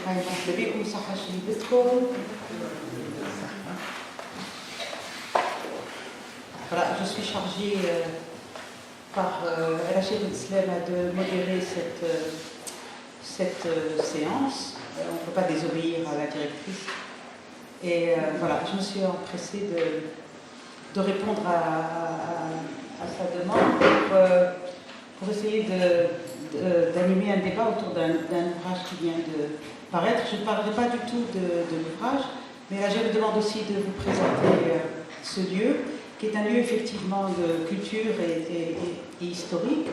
هاي مرحبا بكم صحة شديدتكم. Voilà, je suis chargée par Rachid Slema de modérer cette séance. On ne peut pas désobéir à la directrice. Et voilà, je me suis empressée de répondre à sa demande pour essayer d'animer un débat autour d'un ouvrage qui vient de paraître. Je ne parlerai pas du tout de l'ouvrage, mais là je me demande aussi de vous présenter ce lieu, qui est un lieu effectivement de culture et historique,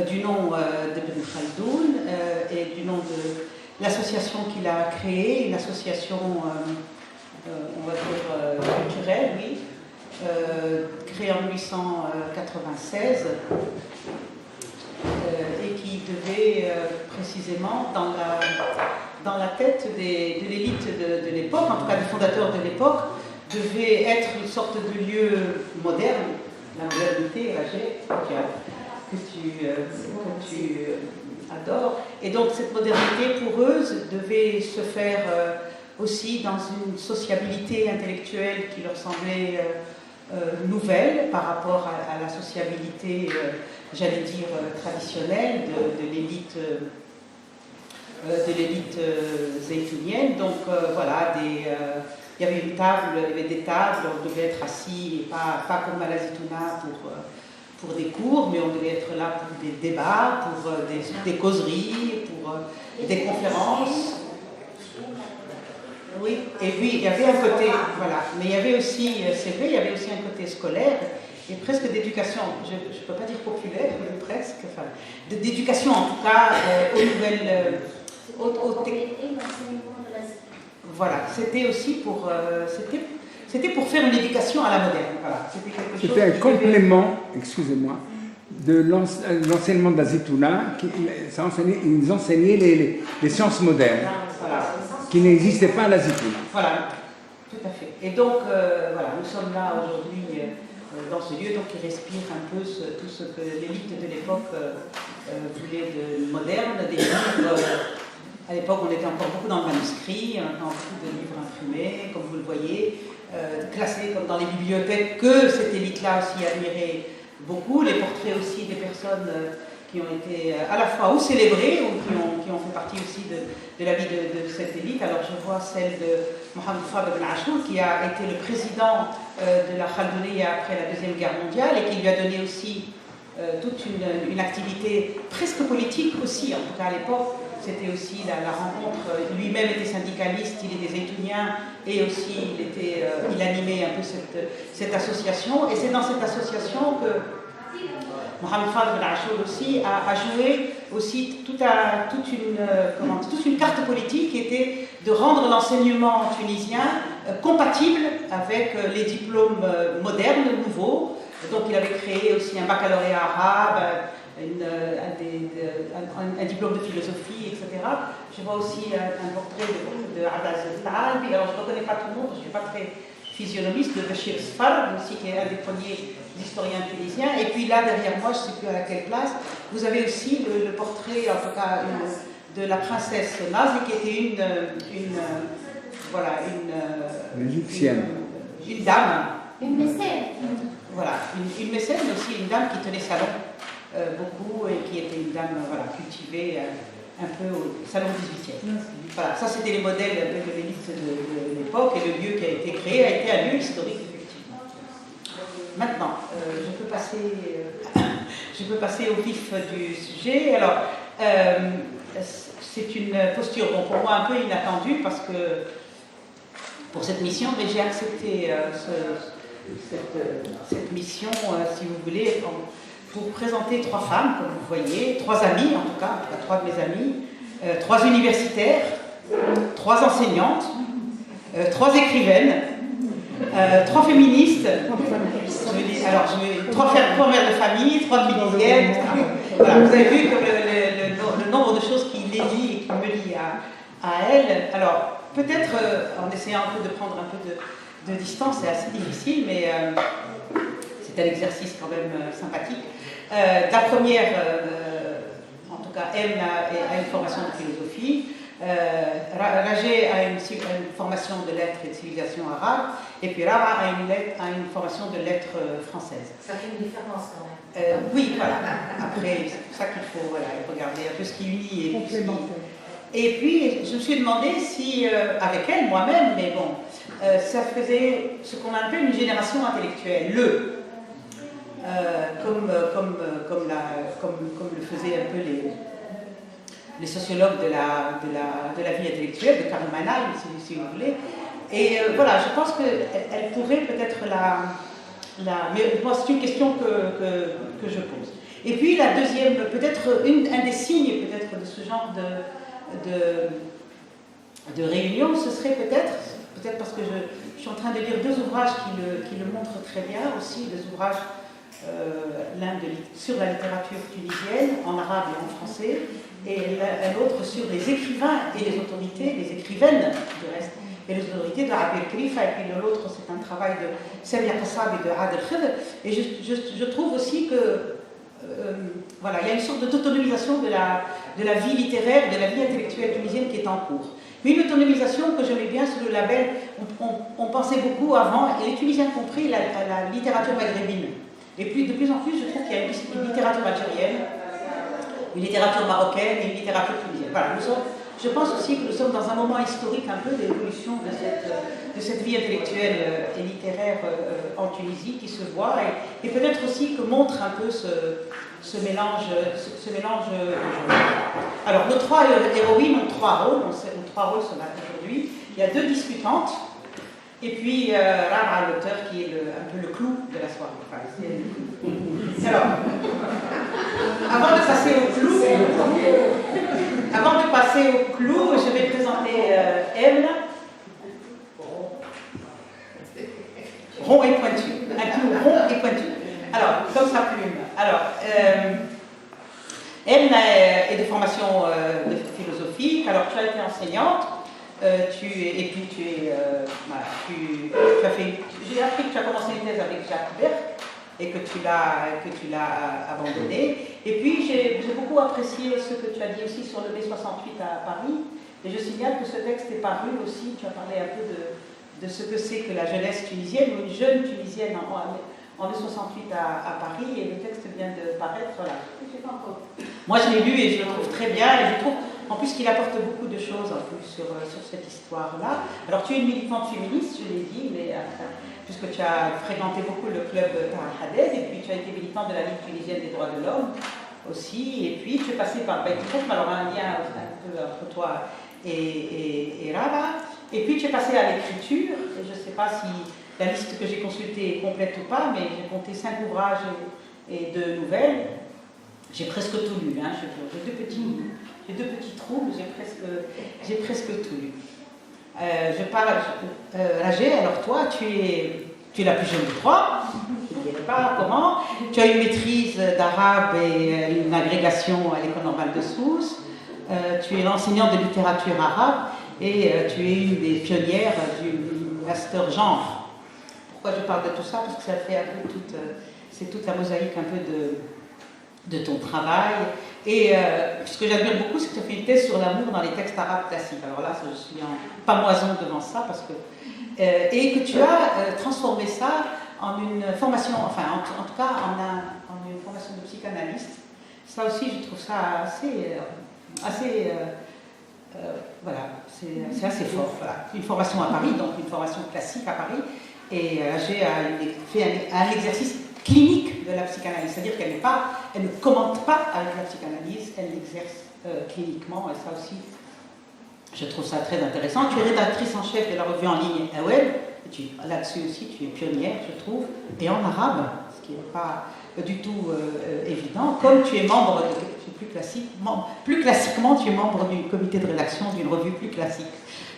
du nom d'Ibn Khaldoun et du nom de l'association qu'il a créée, une association, on va dire, culturelle, oui, créée en 1896 et qui devait précisément, dans la tête de l'élite de l'époque, en tout cas des fondateurs de l'époque, devait être une sorte de lieu moderne, la modernité, que tu adores. Et donc cette modernité poreuse devait se faire aussi dans une sociabilité intellectuelle qui leur semblait nouvelle par rapport à la sociabilité, j'allais dire, traditionnelle de l'élite zaytounienne. Donc voilà, il y avait une table, il y avait des tables, on devait être assis, et pas comme à la Zitouna pour des cours, mais on devait être là pour des débats, pour des causeries, pour des conférences. Oui, et puis il y avait un côté, voilà, mais il y avait aussi, c'est vrai, il y avait aussi un côté scolaire et presque d'éducation, je ne peux pas dire populaire, mais presque, enfin, d'éducation en tout cas aux nouvelles... Voilà, c'était aussi pour... C'était pour faire une éducation à la moderne. Voilà. C'était un complément, excusez-moi, de l'enseignement de la Zitouna. Ils enseignaient les sciences modernes, voilà, qui n'existaient pas à la Zitouna. Voilà, tout à fait. Et donc, voilà, nous sommes là aujourd'hui dans ce lieu donc, qui respire un peu tout ce que l'élite de l'époque voulait de moderne, des livres. À l'époque, on était encore beaucoup dans le manuscrit, dans beaucoup de livres imprimés, comme vous le voyez, classés comme dans les bibliothèques, que cette élite-là aussi admirait beaucoup, les portraits aussi des personnes qui ont été à la fois ou célébrées ou qui ont fait partie aussi de la vie de cette élite. Alors je vois celle de Mohamed Fadl Ben Achour, qui a été le président de la Khaldouniya après la Deuxième Guerre mondiale et qui lui a donné aussi toute une activité presque politique aussi, en tout cas à l'époque. C'était aussi la rencontre, lui-même était syndicaliste, il était zaytounien et aussi il animait un peu cette association. Et c'est dans cette association que Mohamed Fadl Ben Achour aussi a joué aussi toute une carte politique qui était de rendre l'enseignement tunisien compatible avec les diplômes modernes, nouveaux. Donc il avait créé aussi un baccalauréat arabe, un diplôme de philosophie, etc. Je vois aussi un portrait de Abdaz Talbi. Alors je ne reconnais pas tout le monde, je ne suis pas très physionomiste, de Bachir Sfar, aussi qui est un des premiers historiens tunisiens. Et puis là, derrière moi, je ne sais plus à quelle place, vous avez aussi le portrait, en tout cas, de la princesse Nazli, qui était une égyptienne. Une dame. Une mécène. Voilà, une mécène, mais aussi une dame qui tenait salon beaucoup et qui était une dame cultivée un peu au salon 18e. Voilà, ça c'était les modèles de l'élite de l'époque et le lieu qui a été créé a été un lieu historique effectivement. Maintenant, je peux passer au vif du sujet. Alors, c'est une posture, bon, pour moi un peu inattendue parce que pour cette mission, mais j'ai accepté cette mission, si vous voulez, pour présenter trois femmes, comme vous voyez, trois amies, en tout cas trois de mes amies, trois universitaires, trois enseignantes, trois écrivaines, trois féministes, trois mères de famille, trois militaires. Voilà, vous avez vu que le nombre de choses qui les lient et qui me lient à elles. Alors, peut-être en essayant un peu de prendre un peu de distance, c'est assez difficile, mais c'est un exercice quand même sympathique. La première, en tout cas, elle a une formation de philosophie. Rajé a une formation de lettres et de civilisation arabe, et puis Rava a une formation de lettres françaises. Ça fait une différence quand même. Oui, voilà. Après, c'est pour ça qu'il faut regarder un peu ce qui lie. Et puis, je me suis demandé si, avec elle, moi-même, mais bon, ça faisait ce qu'on appelle une génération intellectuelle, comme le faisaient un peu les sociologues de la vie intellectuelle, de Karl Mannheim, si vous voulez. Et voilà, je pense qu'elle pourrait peut-être mais bon, c'est une question que je pose. Et puis la deuxième, peut-être un des signes peut-être de ce genre de réunion, ce serait peut-être parce que je suis en train de lire deux ouvrages qui le montrent très bien aussi, des ouvrages, l'un sur la littérature tunisienne, en arabe et en français, et l'autre sur les écrivains et les autorités, les écrivaines du reste, et les autorités de Rabi el-Khalifa, et puis l'autre c'est un travail de Samia Kassab et de Adel Khidr. Et je trouve aussi que voilà, il y a une sorte d'autonomisation de la vie littéraire, de la vie intellectuelle tunisienne qui est en cours. Mais une autonomisation que j'aimais bien sous le label, on pensait beaucoup avant, et les Tunisiens compris, la littérature maghrébine. Et puis de plus en plus, je trouve qu'il y a une littérature algérienne, une littérature marocaine et une littérature tunisienne. Voilà, je pense aussi que nous sommes dans un moment historique un peu d'évolution de cette vie intellectuelle et littéraire en Tunisie qui se voit, et peut-être aussi que montre un peu ce mélange de genres. Alors, nos trois héroïnes ont trois rôles, ce matin aujourd'hui. Il y a deux discutantes, et puis Rava, l'auteur, qui est un peu le clou de la soirée. Enfin, alors, avant de passer au clou, je vais présenter Ebla. Rond et pointu. Un clou rond et pointu. Alors, comme sa plume. Alors, Ebla est de formation de philosophie. Alors, tu as été enseignante. J'ai appris que tu as commencé une thèse avec Jacques Berck et que tu l'as abandonné. Et puis j'ai beaucoup apprécié ce que tu as dit aussi sur le mai-68 à Paris. Et je signale que ce texte est paru aussi, tu as parlé un peu de ce que c'est que la jeunesse tunisienne, ou une jeune tunisienne en mai-68 à Paris, et le texte vient de paraître là. Moi je l'ai lu et je le trouve très bien, et je trouve en plus qu'il apporte beaucoup de choses en plus sur cette histoire-là. Alors tu es une militante féministe, je l'ai dit, mais puisque tu as fréquenté beaucoup le club Tahar Haded, et puis tu as été militante de la Ligue tunisienne des droits de l'homme aussi, et puis tu es passée par Baitifok, alors un lien un peu entre toi et Rava, et puis tu es passée à l'écriture, et je ne sais pas si la liste que j'ai consultée est complète ou pas, mais j'ai compté 5 ouvrages et 2 nouvelles. J'ai presque tout lu, hein. J'ai deux petits trous, j'ai presque tout lu. Je parle Rajé, alors toi, tu es la plus jeune de trois, je ne dirais pas comment. Tu as une maîtrise d'arabe et une agrégation à l'école normale de Sousse. Tu es l'enseignante de littérature arabe et tu es une des pionnières du master genre. Pourquoi je parle de tout ça? Parce que ça fait un peu c'est toute la mosaïque un peu de ton travail. Et ce que j'admire beaucoup, c'est que tu as fait une thèse sur l'amour dans les textes arabes classiques. Alors là, je suis en pamoison devant ça, parce que, et que tu as transformé ça en une formation, enfin en tout cas en une formation de psychanalyste. Ça aussi, je trouve ça assez voilà, c'est assez fort. Voilà. Une formation à Paris, donc une formation classique à Paris, et j'ai fait un exercice clinique de la psychanalyse, c'est-à-dire qu'elle ne commente pas avec la psychanalyse, elle l'exerce cliniquement, et ça aussi, je trouve ça très intéressant. Tu es rédactrice en chef de la revue en ligne Awel, là-dessus aussi tu es pionnière, je trouve, et en arabe, ce qui n'est pas du tout évident, comme tu es membre, plus classiquement, tu es membre du comité de rédaction d'une revue plus classique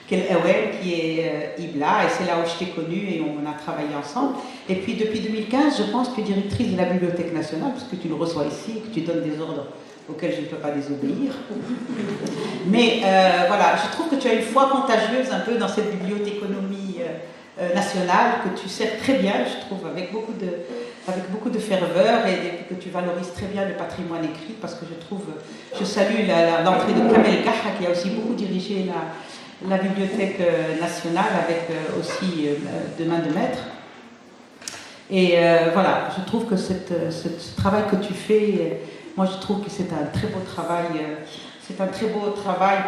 qu'est Awel, qui est Ibla, et c'est là où je t'ai connue et on a travaillé ensemble. Et puis depuis 2015, je pense que tu es directrice de la Bibliothèque nationale, parce que tu le reçois ici et que tu donnes des ordres auxquels je ne peux pas désobéir. Mais voilà, je trouve que tu as une foi contagieuse un peu dans cette bibliothéconomie nationale, que tu sers très bien, je trouve, avec beaucoup avec beaucoup de ferveur et que tu valorises très bien le patrimoine écrit, parce que je salue l'entrée de Kamel Gaha qui a aussi beaucoup dirigé la Bibliothèque nationale avec aussi de main de maître. Et voilà, je trouve que ce travail que tu fais, moi je trouve que c'est un très beau travail. C'est un très beau travail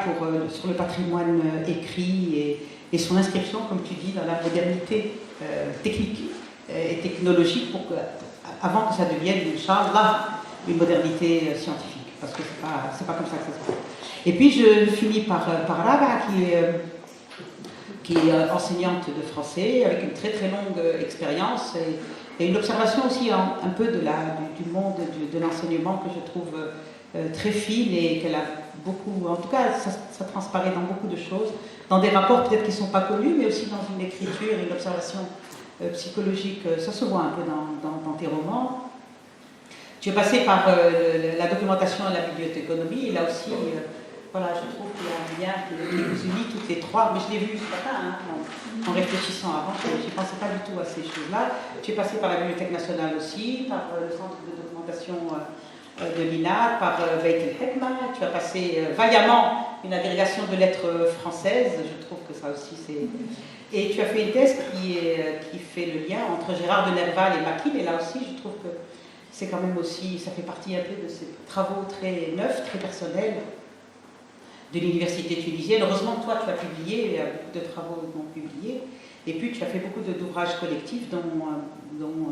sur le patrimoine écrit et son inscription, comme tu dis, dans la modernité technique et technologique avant que ça devienne, Inch'Allah, une modernité scientifique, parce que c'est pas comme ça que ça se passe. Et puis je finis par Raba, qui est enseignante de français, avec une très très longue expérience et une observation aussi un peu du monde de l'enseignement que je trouve très fine et qu'elle a beaucoup, en tout cas ça transparaît dans beaucoup de choses, dans des rapports peut-être qui ne sont pas connus, mais aussi dans une écriture, une observation psychologique, ça se voit un peu dans tes romans. Tu es passé par la documentation et la bibliothéconomie, et là aussi, voilà, je trouve qu'il y a un lien qui vous unit toutes les trois, mais je l'ai vu ce matin, en réfléchissant avant, je ne pensais pas du tout à ces choses-là. Tu es passé par la Bibliothèque nationale aussi, par le centre de documentation de l'INA, par Beit el-Hekma, tu as passé vaillamment une agrégation de lettres françaises, je trouve que ça aussi c'est... Et tu as fait une thèse qui fait le lien entre Gérard de Nerval et Maquin, et là aussi je trouve que c'est quand même aussi, ça fait partie un peu de ces travaux très neufs, très personnels de l'université tunisienne. Heureusement que toi tu as publié, beaucoup de travaux non publiés, et puis tu as fait beaucoup d'ouvrages collectifs, dont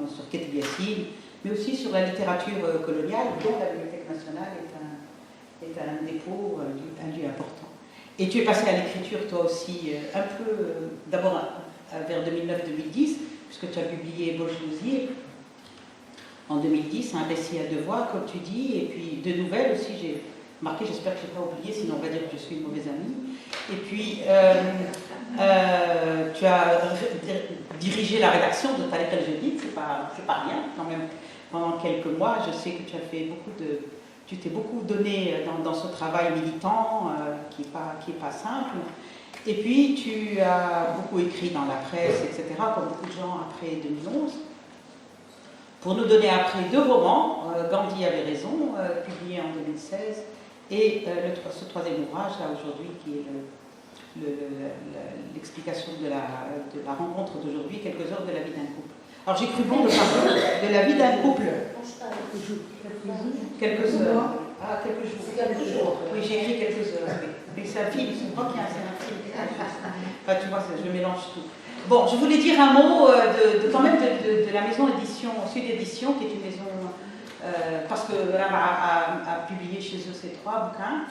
sur Ketib Yassine, mais aussi sur la littérature coloniale, dont la Bibliothèque nationale est un dépôt, un lieu important. Et tu es passé à l'écriture, toi aussi, un peu, d'abord vers 2009-2010, puisque tu as publié Bojnouzir en 2010, un récit à deux voix, comme tu dis, et puis deux nouvelles aussi, j'ai marqué, j'espère que je n'ai pas oublié, sinon on va dire que je suis une mauvaise amie. Et puis, tu as dirigé la rédaction de Tariq el-Jadid, c'est pas rien, quand même. Pendant quelques mois, je sais que tu as fait tu t'es beaucoup donné dans ce travail militant qui est pas simple. Et puis tu as beaucoup écrit dans la presse, etc., comme beaucoup de gens après 2011, pour nous donner après deux romans, Gandhi avait raison, publié en 2016, et ce troisième ouvrage, là aujourd'hui, qui est l'explication de la rencontre d'aujourd'hui, quelques heures de la vie d'un couple. Alors j'ai cru bon de parler de la vie d'un couple. Quelques heures. Ah, quelques jours. Oui, j'ai écrit quelques heures. Mais c'est un film, c'est pas bien, c'est un film. Enfin, tu vois, je mélange tout. Bon, je voulais dire un mot quand même de la maison édition, Sud Édition, qui est une maison, parce que Rab a publié chez eux ces trois bouquins,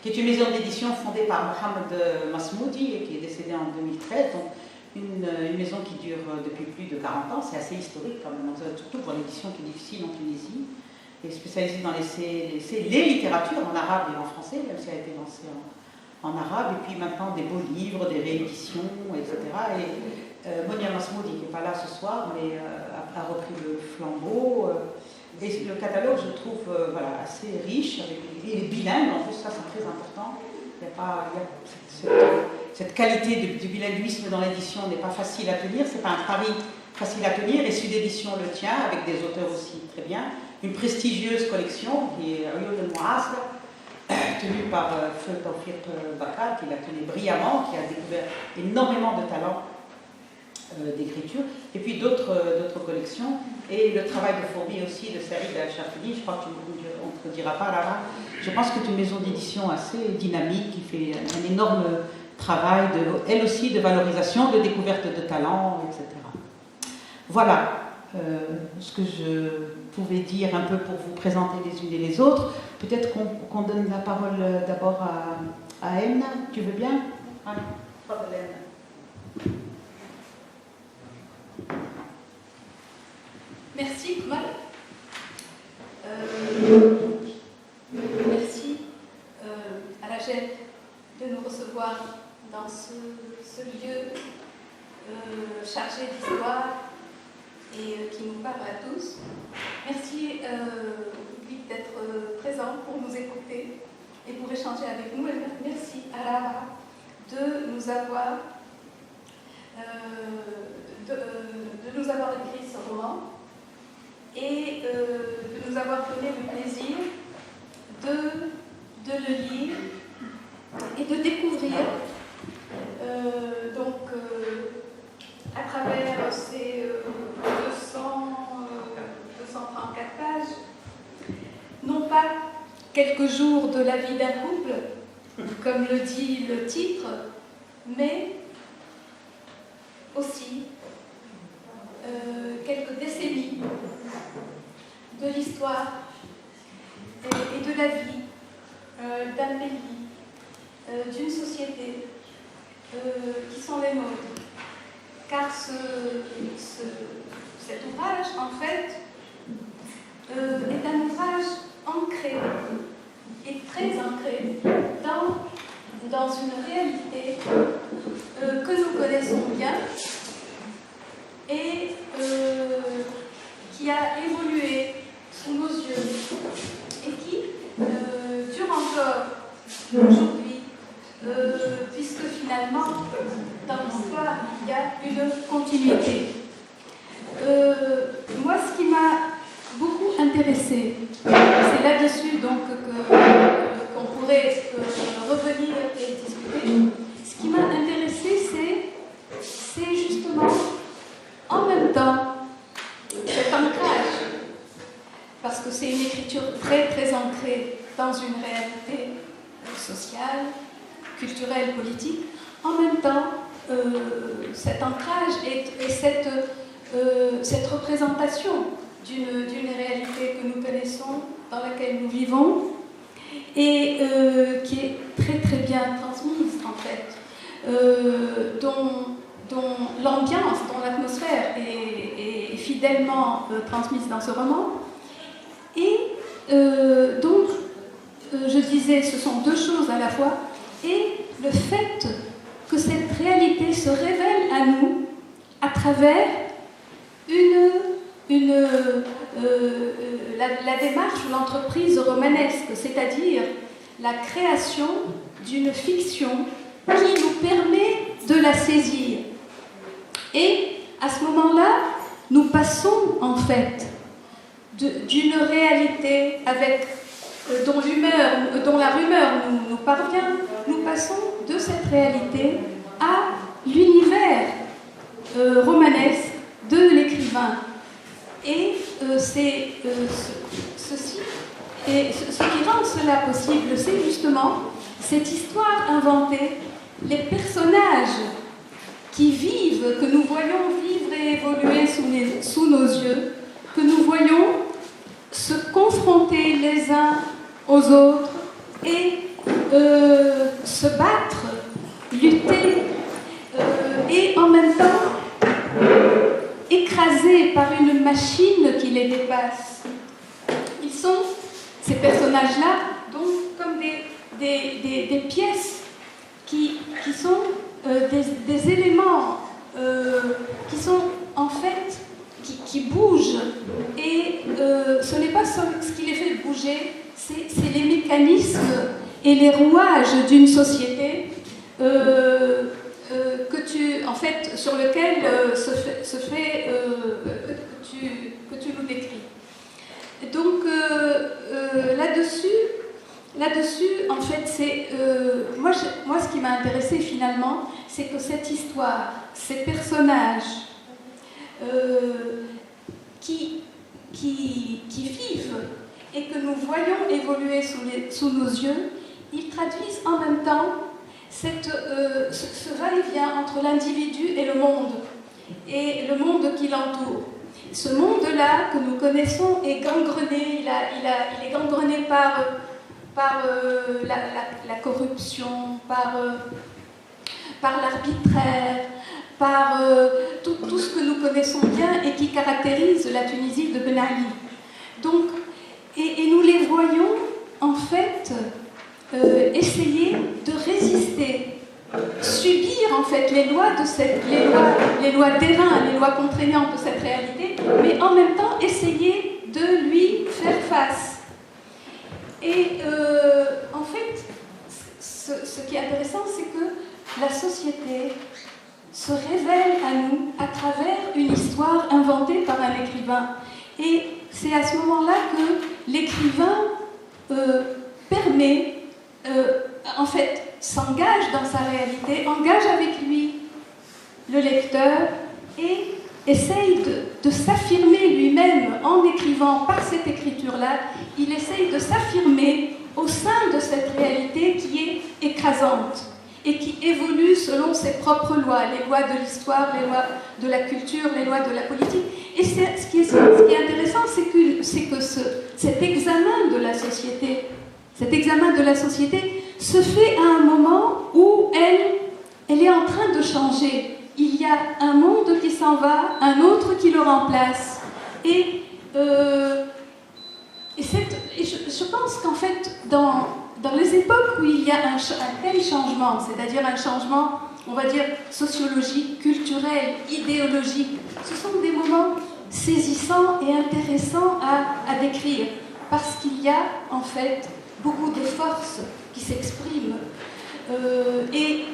qui est une maison d'édition fondée par Mohamed Masmoudi et qui est décédé en 2013. Donc, une maison qui dure depuis plus de 40 ans, c'est assez historique quand même, surtout pour l'édition qui est difficile en Tunisie, et spécialisée dans les littératures en arabe et en français, même si elle a été lancée en arabe, et puis maintenant des beaux livres, des rééditions, etc. Et Monia Masmoudi, qui n'est pas là ce soir, mais a repris le flambeau. Et le catalogue, je trouve, voilà, assez riche, il est bilingue, en plus ça c'est très important. Cette qualité du bilinguisme dans l'édition n'est pas facile à tenir, c'est pas un pari facile à tenir, et Sud Édition le tient, avec des auteurs aussi très bien. Une prestigieuse collection qui est Rioul el-Mouasla, tenue par Feu Tawfiq Bakar, qui la tenait brillamment, qui a découvert énormément de talents d'écriture, et puis d'autres collections, et le travail de fourmi aussi de Saïd Al-Shafini, je crois qu'on ne te dira pas là-bas. Je pense que c'est une maison d'édition assez dynamique, qui fait un énorme travail, elle aussi, de valorisation, de découverte de talents, etc. Voilà ce que je pouvais dire un peu pour vous présenter les unes et les autres. Peut-être qu'on donne la parole d'abord à Emna, tu veux bien? Allez, merci, Kmal. Merci à la GEP de nous recevoir dans ce lieu chargé d'histoire et qui nous parle à tous. Merci d'être présent pour nous écouter et pour échanger avec nous. Et merci à Lara de nous avoir écrit roman et de nous avoir donné le plaisir de le lire et de découvrir à travers ces 234 pages, non pas quelques jours de la vie d'un couple, comme le dit le titre, mais aussi quelques décennies de l'histoire et de la vie d'un pays, d'une société qui sont les nôtres. Car cet ouvrage, en fait, est un ouvrage ancré et très ancré dans une réalité que nous connaissons bien et qui a évolué sous nos yeux et qui dure encore aujourd'hui, puisque finalement, dans l'histoire, il y a une continuité. Moi, ce qui m'a beaucoup intéressée, c'est là-dessus donc qu'on pourrait revenir et discuter. Ce qui m'a intéressée, c'est justement en même temps cet ancrage, parce que c'est une écriture très très ancrée dans une réalité sociale, culturelle, politique. En même temps, cet ancrage et cette représentation d'une réalité que nous connaissons, dans laquelle nous vivons, et qui est très très bien transmise en fait, dont l'ambiance, dont l'atmosphère est fidèlement transmise dans ce roman. Et donc, je disais, ce sont deux choses à la fois, et le fait que cette réalité se révèle à nous à travers la démarche ou l'entreprise romanesque, c'est-à-dire la création d'une fiction qui nous permet de la saisir. Et à ce moment-là, nous passons en fait d'une réalité dont la rumeur nous parvient, nous passons de cette réalité à l'univers romanesque de l'écrivain. Et c'est ceci, et ce qui rend cela possible, c'est justement cette histoire inventée, les personnages qui vivent, que nous voyons vivre et évoluer sous nos yeux, que nous voyons se confronter les uns aux autres et se battre, lutter, et en même temps écrasés par une machine qui les dépasse. Ils sont, ces personnages-là, donc comme des pièces qui sont des éléments qui sont en fait qui bougent, et ce n'est pas ce qui les fait bouger, c'est les mécanismes et les rouages d'une société sur lequel que tu nous décris. Donc là-dessus, en fait, c'est moi, ce qui m'a intéressée finalement, c'est que cette histoire, ces personnages qui vivent et que nous voyons évoluer sous nos yeux, ils traduisent en même temps ce va-et-vient entre l'individu et le monde qui l'entoure. Ce monde-là que nous connaissons est gangrené, il est gangrené par la corruption, par l'arbitraire, par tout ce que nous connaissons bien et qui caractérise la Tunisie de Ben Ali. Donc, et nous les voyons en fait essayer de résister, subir en fait les lois d'airain, les lois contraignantes de cette réalité, mais en même temps essayer de lui faire face. Et en fait, ce qui est intéressant, c'est que la société se révèle à nous à travers une histoire inventée par un écrivain. Et c'est à ce moment-là que l'écrivain permet, en fait, s'engage dans sa réalité, engage avec lui le lecteur et essaye de s'affirmer lui-même en écrivant par cette écriture-là. Il essaye de s'affirmer au sein de cette réalité qui est écrasante et qui évolue selon ses propres lois, les lois de l'histoire, les lois de la culture, les lois de la politique. Et ce qui est intéressant, c'est que cet examen de la société, se fait à un moment où elle est en train de changer. Il y a un monde qui s'en va, un autre qui le remplace. Et je pense qu'en fait, dans les époques où il y a un tel changement, c'est-à-dire un changement, on va dire, sociologique, culturel, idéologique, ce sont des moments saisissants et intéressants à décrire, parce qu'il y a en fait beaucoup de forces qui s'expriment et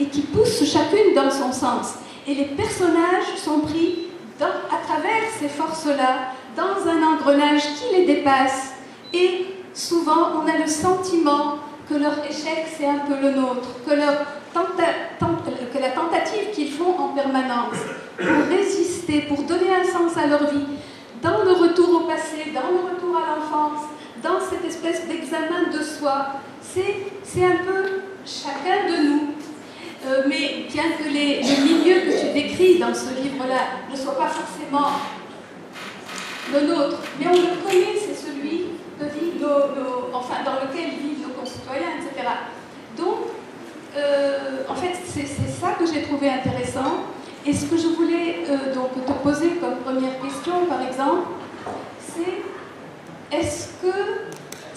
qui poussent chacune dans son sens. Et les personnages sont pris à travers ces forces-là, dans un engrenage qui les dépasse. Et souvent, on a le sentiment que leur échec, c'est un peu le nôtre, que la tentative qu'ils font en permanence pour résister, pour donner un sens à leur vie, dans le retour au passé, dans le retour à l'enfance, dans cette espèce d'examen de soi, c'est un peu chacun de nous. Mais bien que les milieux que tu décris dans ce livre-là ne soient pas forcément le nôtre, mais on le connaît, c'est celui de vivre dans lequel vivent nos concitoyens, etc. Donc, en fait, c'est ça que j'ai trouvé intéressant. Et ce que je voulais donc te poser comme première question, par exemple, c'est est-ce que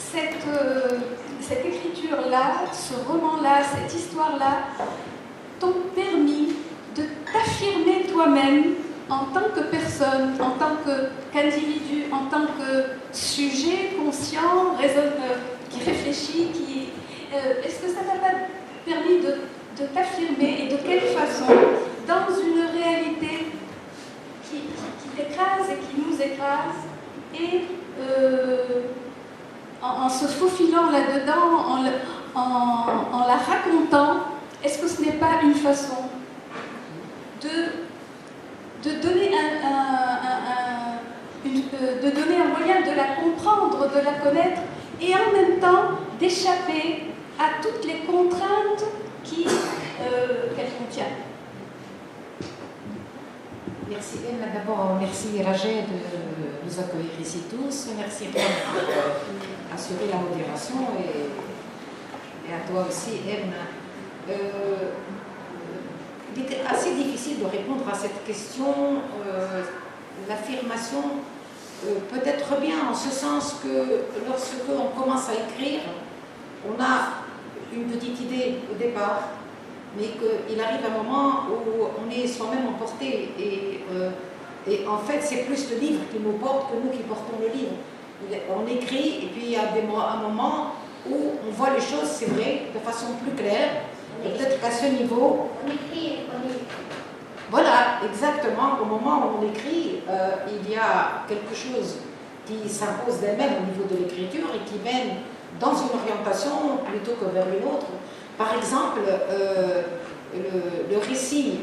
cette écriture-là, ce roman-là, cette histoire-là, t'ont permis de t'affirmer toi-même en tant que personne, en tant qu'individu, en tant que sujet conscient, qui réfléchit, est-ce que ça t'a pas permis de t'affirmer et de quelle façon dans une réalité qui t'écrase et qui nous écrase et en se faufilant là-dedans, en la racontant, est-ce que ce n'est pas une façon de donner un moyen de la comprendre, de la connaître, et en même temps d'échapper à toutes les contraintes qu'elle contient? Merci Emma. D'abord, merci Rajed de nous accueillir ici tous. Merci pour assurer la modération et à toi aussi Emma. Il était assez difficile de répondre à cette question. L'affirmation peut être bien en ce sens que lorsque on commence à écrire, on a une petite idée au départ, mais qu'il arrive un moment où on est soi-même emporté et en fait c'est plus le livre qui nous porte que nous qui portons le livre. On écrit et puis il y a un moment où on voit les choses, c'est vrai, de façon plus claire. Et peut-être qu'à ce niveau, On écrit et on lit. Voilà, exactement, au moment où on écrit, il y a quelque chose qui s'impose d'elle-même au niveau de l'écriture et qui mène dans une orientation plutôt que vers une autre. Par exemple, le récit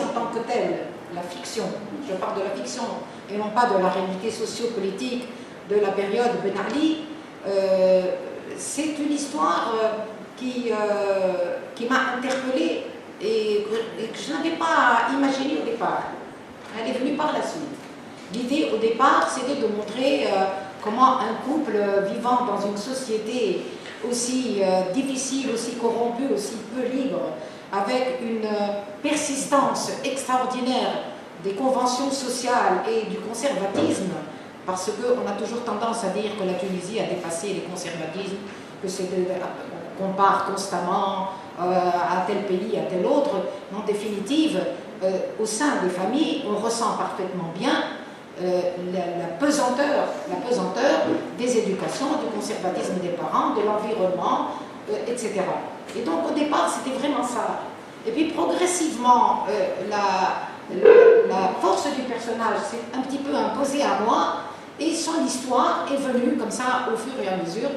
en tant que tel, la fiction, je parle de la fiction et non pas de la réalité socio-politique de la période Ben Ali, c'est une histoire qui m'a interpellée et que je n'avais pas imaginé au départ. Elle est venue par la suite. L'idée au départ, c'était de montrer comment un couple vivant dans une société aussi difficile, aussi corrompue, aussi peu libre, avec une persistance extraordinaire des conventions sociales et du conservatisme, parce qu'on a toujours tendance à dire que la Tunisie a dépassé les conservatismes, que qu'on compare constamment à tel pays, à tel autre. En définitive, au sein des familles, on ressent parfaitement bien la pesanteur des éducations, du conservatisme des parents, de l'environnement, etc. Et donc au départ, c'était vraiment ça. Et puis progressivement, la force du personnage s'est un petit peu imposée à moi, et son histoire est venue comme ça au fur et à mesure.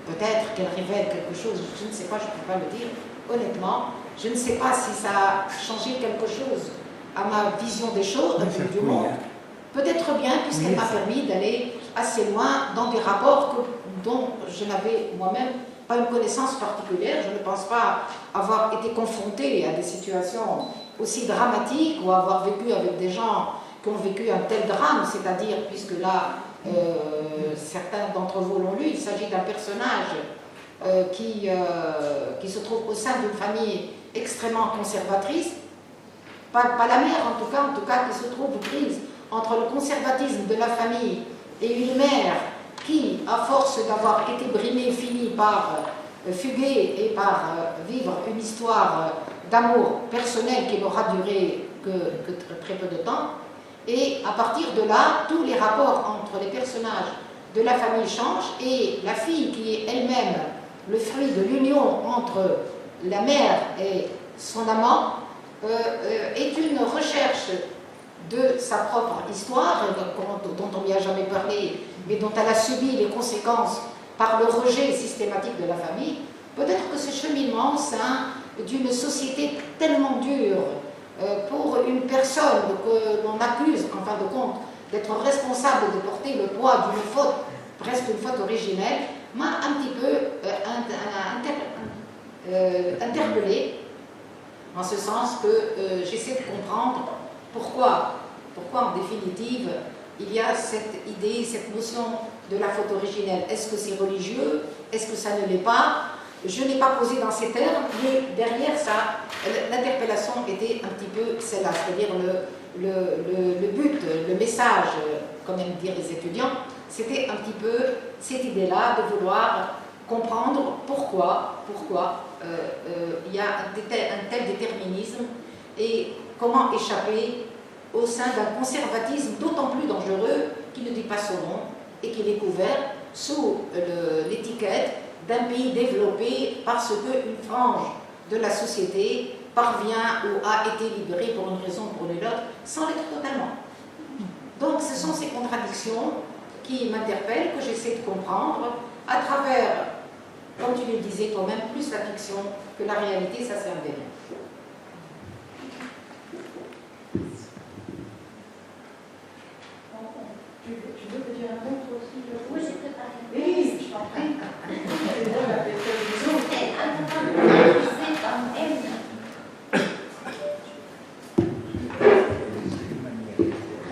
Peut-être qu'elle révèle quelque chose, je ne sais pas, je ne peux pas le dire, honnêtement. Je ne sais pas si ça a changé quelque chose à ma vision des choses, du monde. Peut-être bien, puisqu'elle m'a permis d'aller assez loin dans des rapports dont je n'avais moi-même pas une connaissance particulière. Je ne pense pas avoir été confrontée à des situations aussi dramatiques ou avoir vécu avec des gens qui ont vécu un tel drame, c'est-à-dire, puisque là, certains d'entre vous l'ont lu, il s'agit d'un personnage qui se trouve au sein d'une famille extrêmement conservatrice, pas la mère en tout cas, qui se trouve prise entre le conservatisme de la famille et une mère qui, à force d'avoir été brimée, finit par fuguer et par vivre une histoire d'amour personnel qui n'aura duré que très peu de temps. Et à partir de là, tous les rapports entre les personnages de la famille changent, et la fille, qui est elle-même le fruit de l'union entre la mère et son amant, est une recherche de sa propre histoire, dont on ne lui a jamais parlé, mais dont elle a subi les conséquences par le rejet systématique de la famille. Peut-être que ce cheminement au sein d'une société tellement dure pour une personne que l'on accuse, en fin de compte, d'être responsable de porter le poids d'une faute, presque une faute originelle, m'a un petit peu interpellée, en ce sens que j'essaie de comprendre pourquoi en définitive il y a cette idée, cette notion de la faute originelle. Est-ce que c'est religieux? Est-ce que ça ne l'est pas? Je n'ai pas posé dans ces termes, mais derrière ça, l'interpellation était un petit peu celle-là, c'est-à-dire le but, le message, comme aiment dire les étudiants, c'était un petit peu cette idée-là de vouloir comprendre pourquoi il y a un tel déterminisme et comment échapper au sein d'un conservatisme d'autant plus dangereux qui ne dit pas son nom et qui est couvert sous l'étiquette d'un pays développé parce qu'une frange de la société parvient ou a été libérée pour une raison ou pour une autre, sans l'être totalement. Donc ce sont ces contradictions qui m'interpellent, que j'essaie de comprendre à travers, comme tu le disais toi-même, plus la fiction que la réalité, ça c'est un vérin. Tu veux me dire un mot toi aussi? Oui, j'ai préparé. Oui, je t'en prie.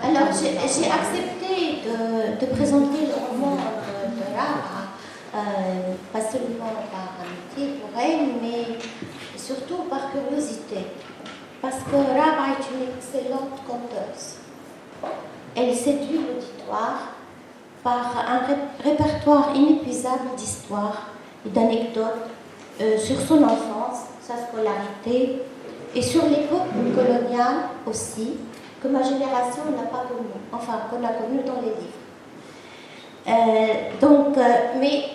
Alors, j'ai accepté de présenter le roman de Rabaa, pas seulement par amitié pour elle, mais surtout par curiosité. Parce que Rabaa est une excellente conteuse. Elle séduit l'auditoire par un répertoire inépuisable d'histoires et d'anecdotes sur son enfance, sa scolarité et sur l'époque coloniale aussi, que ma génération n'a pas connue, enfin qu'on a connue dans les livres. Mais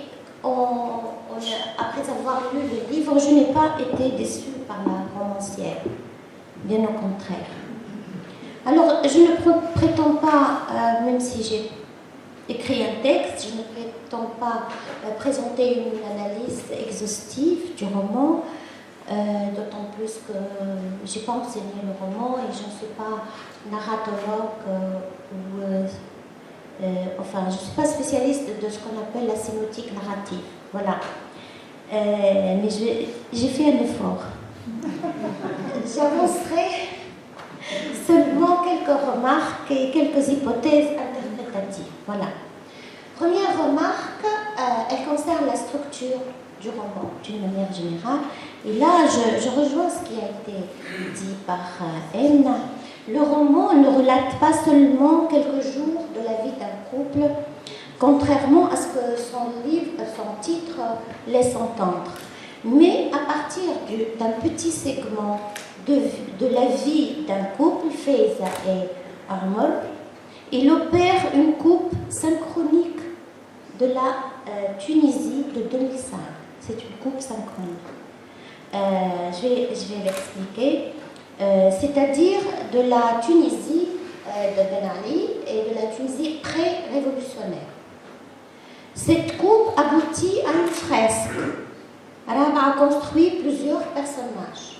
après avoir lu le livre, je n'ai pas été déçue par la romancière, bien au contraire. Alors, je ne prétends pas, même si j'ai écrit un texte, je ne prétends pas présenter une analyse exhaustive du roman, d'autant plus que je n'ai pas enseigné le roman et je ne suis pas narratologue enfin, je ne suis pas spécialiste de ce qu'on appelle la sémiotique narrative. Voilà. Mais j'ai fait un effort. J'avancerai seulement quelques remarques et quelques hypothèses interprétatives. Voilà. Première remarque, elle concerne la structure du roman d'une manière générale. Et là, je rejoins ce qui a été dit par Emna. Le roman ne relate pas seulement quelques jours de la vie d'un couple, contrairement à ce que son titre laisse entendre. Mais à partir d'un petit segment de la vie d'un couple, Faiza et Armor, il opère une coupe synchronique de la Tunisie de 2005. C'est une coupe synchronique. Je vais l'expliquer. C'est-à-dire de la Tunisie de Ben Ali et de la Tunisie pré-révolutionnaire. Cette coupe aboutit à une fresque. Rabat a construit plusieurs personnages.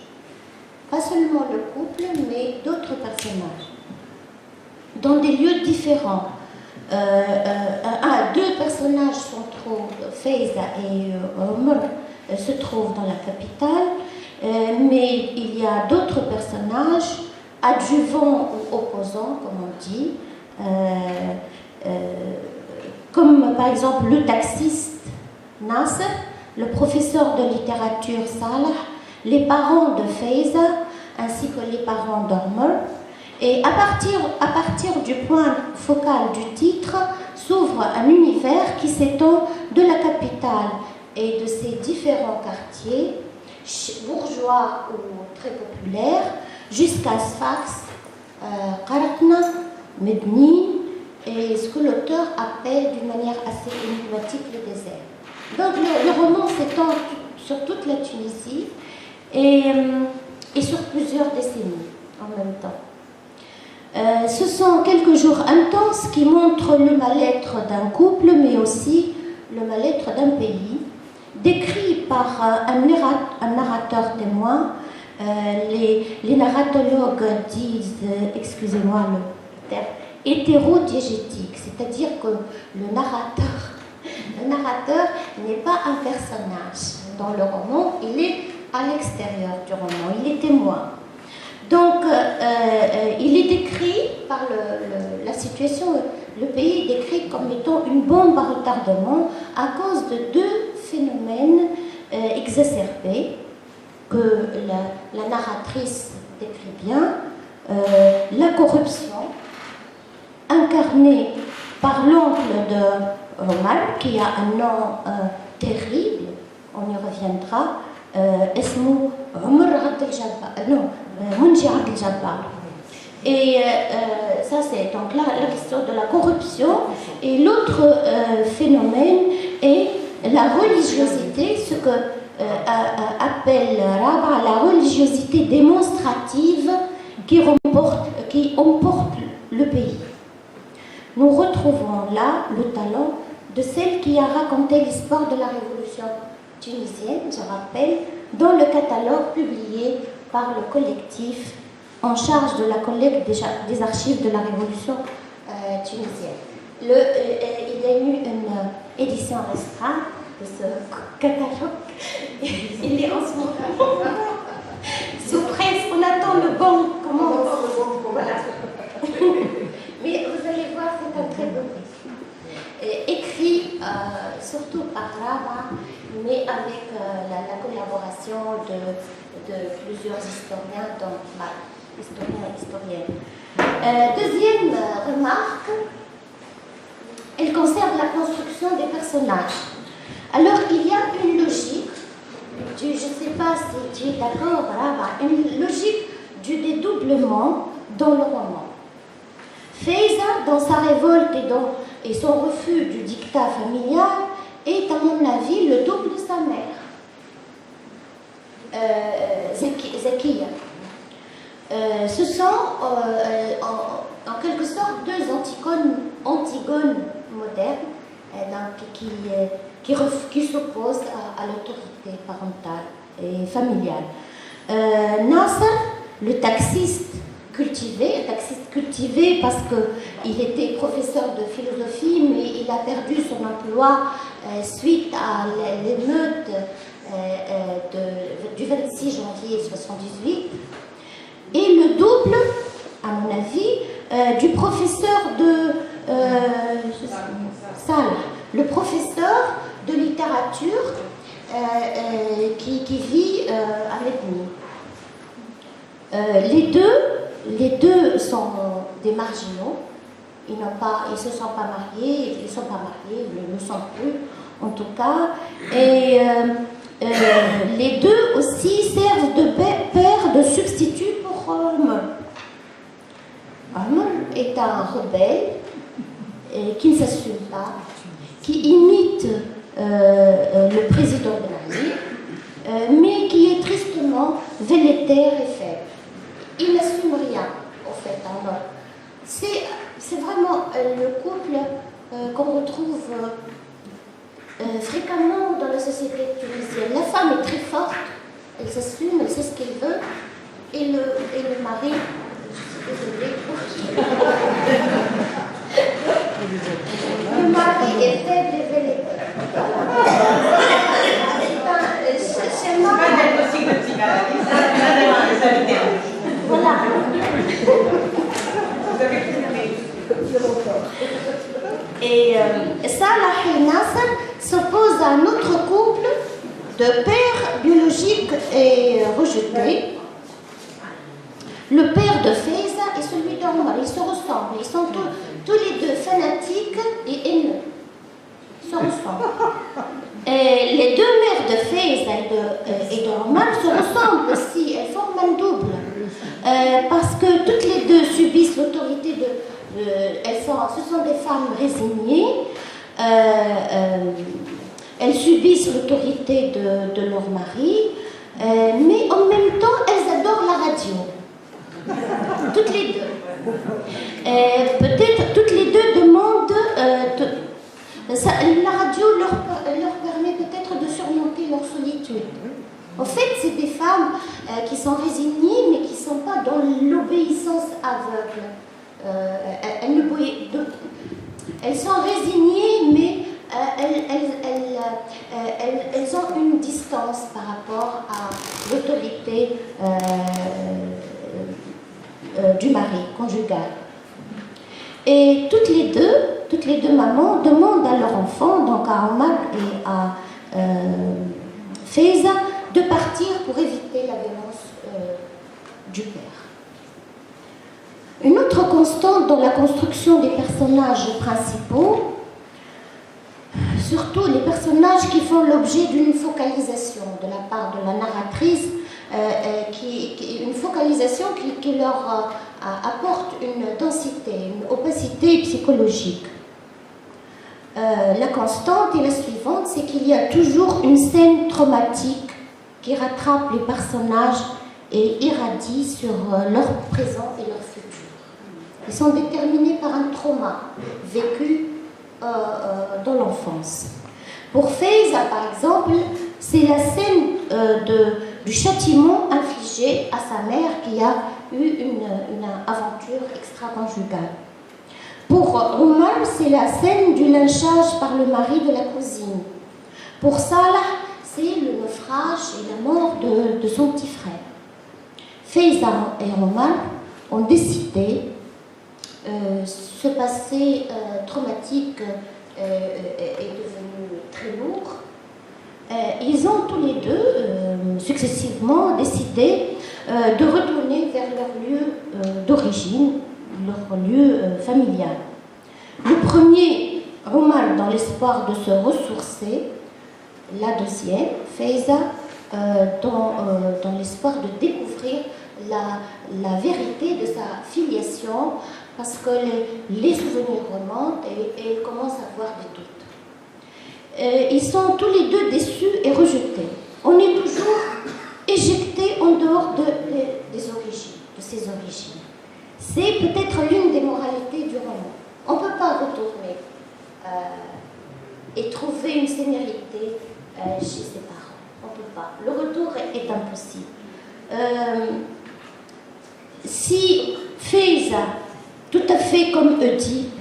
Pas seulement le couple, mais d'autres personnages. Dans des lieux différents. Deux personnages centraux, Faiza et Omar, se trouvent dans la capitale, mais il y a d'autres personnages, adjuvants ou opposants, comme on dit, comme par exemple le taxiste Nasser, le professeur de littérature Salah, les parents de Faiza, ainsi que les parents d'Omar. Et à partir du point focal du titre, s'ouvre un univers qui s'étend de la capitale et de ses différents quartiers, bourgeois ou très populaires, jusqu'à Sfax, Qaratna, Medni, et ce que l'auteur appelle d'une manière assez énigmatique le désert. Donc le roman s'étend sur toute la Tunisie et sur plusieurs décennies en même temps. Ce sont quelques jours intenses qui montrent le mal-être d'un couple, mais aussi le mal-être d'un pays, décrit par un narrateur témoin. Les narratologues disent, excusez-moi le terme, hétérodiégétique, c'est-à-dire que le narrateur n'est pas un personnage dans le roman, il est à l'extérieur du roman, il est témoin. Donc, il est décrit par la situation, le pays est décrit comme étant une bombe à retardement à cause de deux phénomènes exacerbés que la narratrice décrit bien. La corruption, incarnée par l'oncle de Omar, qui a un nom terrible, on y reviendra, Esmou Omar Abdel Jabbar, non, Munji Abdel Jabbar. Et ça, c'est donc la question de la corruption. Et l'autre phénomène est la religiosité, ce que appelle Rabat la religiosité démonstrative qui emporte le pays. Nous retrouvons là le talent de celle qui a raconté l'histoire de la révolution tunisienne, je rappelle, dans le catalogue publié par le collectif en charge de la collecte des archives de la révolution tunisienne. Il y a eu une édition restreinte de ce catalogue. Il est en ce moment sous presse. On attend le bon. Comment on attend le bon? Voilà. Mais vous allez voir, c'est un très beau récit. Écrit surtout par Rabat, mais avec la collaboration de plusieurs historiens, dont historiens et historiennes. Deuxième remarque, elle concerne la construction des personnages. Alors, il y a une logique, je ne sais pas si tu es d'accord, Rabat, une logique du dédoublement dans le roman. Faiza, dans sa révolte et son refus du dictat familial, est à mon avis le double de sa mère, Zakiya. Ce sont en quelque sorte deux antigones modernes qui s'opposent à l'autorité parentale et familiale. Nasser, le taxiste cultivé parce qu'il était professeur de philosophie, mais il a perdu son emploi suite à l'émeute du 26 janvier 1978. Et le double, à mon avis, du professeur de Salah, le professeur de littérature qui vit à Medni. Les deux sont des marginaux. Ils ne se sont pas mariés, ils ne le sont plus en tout cas. Et les deux aussi servent de père de substitut pour Omar. Omar est un rebelle qui ne s'assume pas, qui imite le président Ben Ali, mais qui est tristement femme est très forte, elle s'assume, elle sait ce qu'elle veut, et le mari, je suis désolée, le mari est faible et velléitaire. C'est pas un diagnostic de psychanalyse, c'est un diagnostic. Voilà. Vous avez compris. Et Salah el-Nasr s'oppose à un autre couple de père biologique et rejeté. Le père de Faiza et celui d'Omar, ils se ressemblent. Ils sont tous les deux fanatiques et haineux. Ils se ressemblent. Et les deux mères de Faiza et d'Omar se ressemblent aussi. Elles forment un double. Parce que toutes les deux subissent l'autorité ce sont des femmes résignées. Elles subissent l'autorité de leur mari, mais en même temps, elles adorent la radio. Toutes les deux. Peut-être toutes les deux demandent. La radio leur permet peut-être de surmonter leur solitude. En fait, c'est des femmes qui sont résignées, mais qui ne sont pas dans l'obéissance aveugle. Elles sont résignées, mais elles ont une distance par rapport à l'autorité du mari conjugal. Et toutes les deux mamans demandent à leur enfant, donc à Omar et à Faiza, de partir pour éviter la violence du père. Une autre constante dans la construction des personnages principaux, surtout les personnages qui font l'objet d'une focalisation de la part de la narratrice, une focalisation qui leur apporte une densité, une opacité psychologique. La constante est la suivante, c'est qu'il y a toujours une scène traumatique qui rattrape les personnages et irradie sur leur présent et leur futur. Ils sont déterminés par un trauma vécu dans l'enfance. Pour Faiza, par exemple, c'est la scène du châtiment infligé à sa mère qui a eu une aventure extra-conjugale. Pour Omar, c'est la scène du lynchage par le mari de la cousine. Pour Salah, c'est le naufrage et la mort de son petit frère. Faiza et Omar ont décidé ce passé traumatique est devenu très lourd. Ils ont tous les deux successivement décidé de retourner vers leur lieu d'origine, leur lieu familial. Le premier, Omar, dans l'espoir de se ressourcer. La deuxième, Faiza, dans l'espoir de découvrir la vérité de sa filiation, parce que les souvenirs remontent et elle commence à avoir des doutes. Ils sont tous les deux déçus et rejetés. On est toujours éjecté en dehors des origines, de ses origines. C'est peut-être l'une des moralités du roman. On ne peut pas retourner et trouver une sénérité chez ses parents. On ne peut pas. Le retour est impossible. Si Faiza, tout à fait comme Oedipe,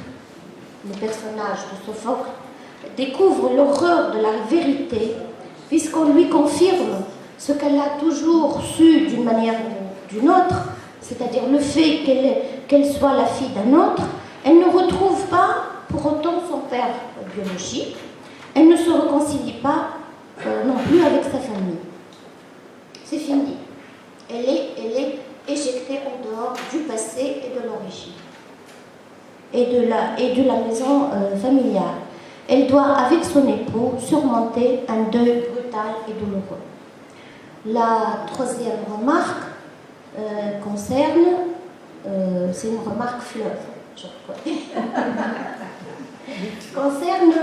le personnage de Sophocle, découvre l'horreur de la vérité, puisqu'on lui confirme ce qu'elle a toujours su d'une manière ou d'une autre, c'est-à-dire le fait qu'elle soit la fille d'un autre, elle ne retrouve pas pour autant son père biologique, elle ne se réconcilie pas non plus avec sa famille. C'est fini. Elle est éjectée en dehors du passé et de l'origine et de la maison familiale. Elle doit, avec son époux, surmonter un deuil brutal et douloureux. La troisième remarque concerne, c'est une remarque fleuve, je reconnais, concerne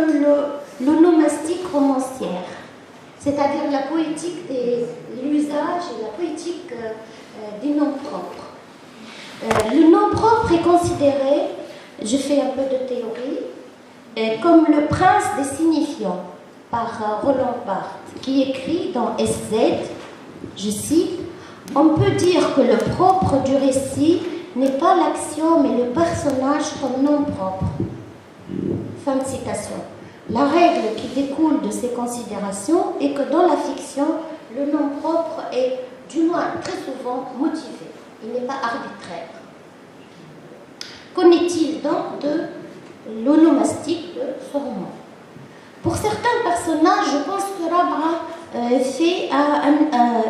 l'onomastique romancière, c'est-à-dire la poétique l'usage et la poétique des noms propres. Le nom propre est considéré, je fais un peu de théorie, comme le prince des signifiants. par Roland Barthes, qui écrit dans SZ, je cite, « On peut dire que le propre du récit n'est pas l'action, mais le personnage comme nom propre. » Fin de citation. La règle qui découle de ces considérations est que dans la fiction, le nom propre est, du moins très souvent, motivé. Il n'est pas arbitraire. Qu'en est-il donc de l'onomastique de ce roman? Pour certains personnages, je pense que Rab'a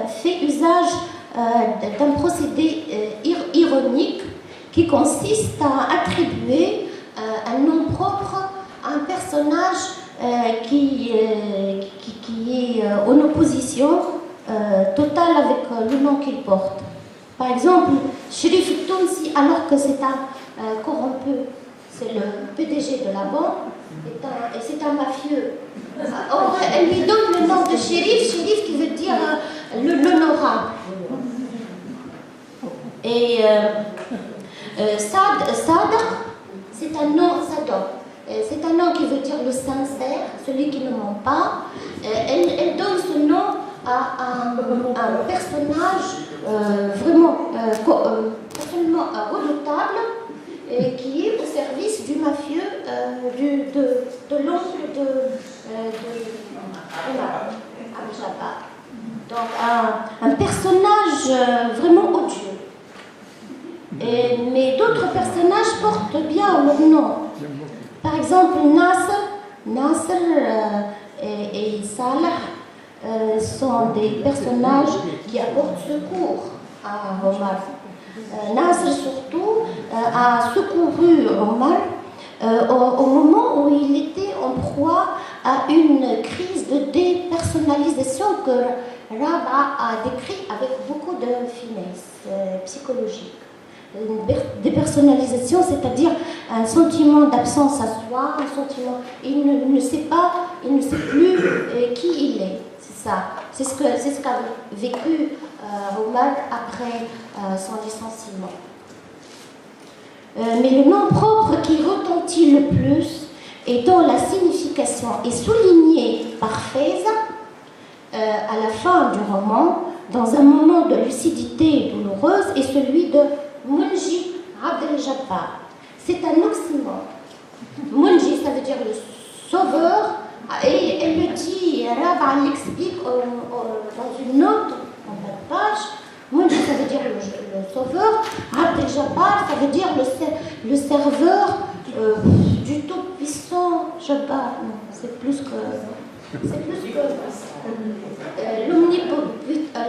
fait usage d'un procédé ironique qui consiste à attribuer un nom propre à un personnage qui est en opposition totale avec le nom qu'il porte. Par exemple, Chérif Tounsi, alors que c'est un corrompu, c'est le PDG de la banque, et c'est un mafieux. Or, elle lui donne le nom de Chérif, Chérif qui veut dire l'honorable. Et Sadr, c'est un nom, Sadr, c'est un nom qui veut dire le sincère, celui qui ne ment pas. Elle donne ce nom à un personnage vraiment redoutable qui est au service du mafieux, de l'oncle de Al-Jabbar. Donc un personnage vraiment odieux. Mais d'autres personnages portent bien leur nom. Par exemple, Nasser et Salah sont des personnages qui apportent secours à Omar. Nasser surtout a secouru Omar au moment où il était en proie à une crise de dépersonnalisation que Rab'a a décrit avec beaucoup de finesse psychologique. Une dépersonnalisation, c'est-à-dire un sentiment d'absence à soi, un sentiment, il ne sait plus qui il est. C'est ça. C'est ce qu'a vécu Omar après son licenciement. Mais le nom propre qui retentit le plus et dont la signification est soulignée par Faiza à la fin du roman, dans un moment de lucidité douloureuse, est celui de Munji Abdel Jabbar. C'est un oxymore. Munji, ça veut dire le sauveur, et elle le dit, Rab'a l'explique dans une note en bas de page. Munji, ça veut dire le sauveur. Abdel Jabbar, ça veut dire le serveur du tout-puissant Jabbar. Non, c'est plus que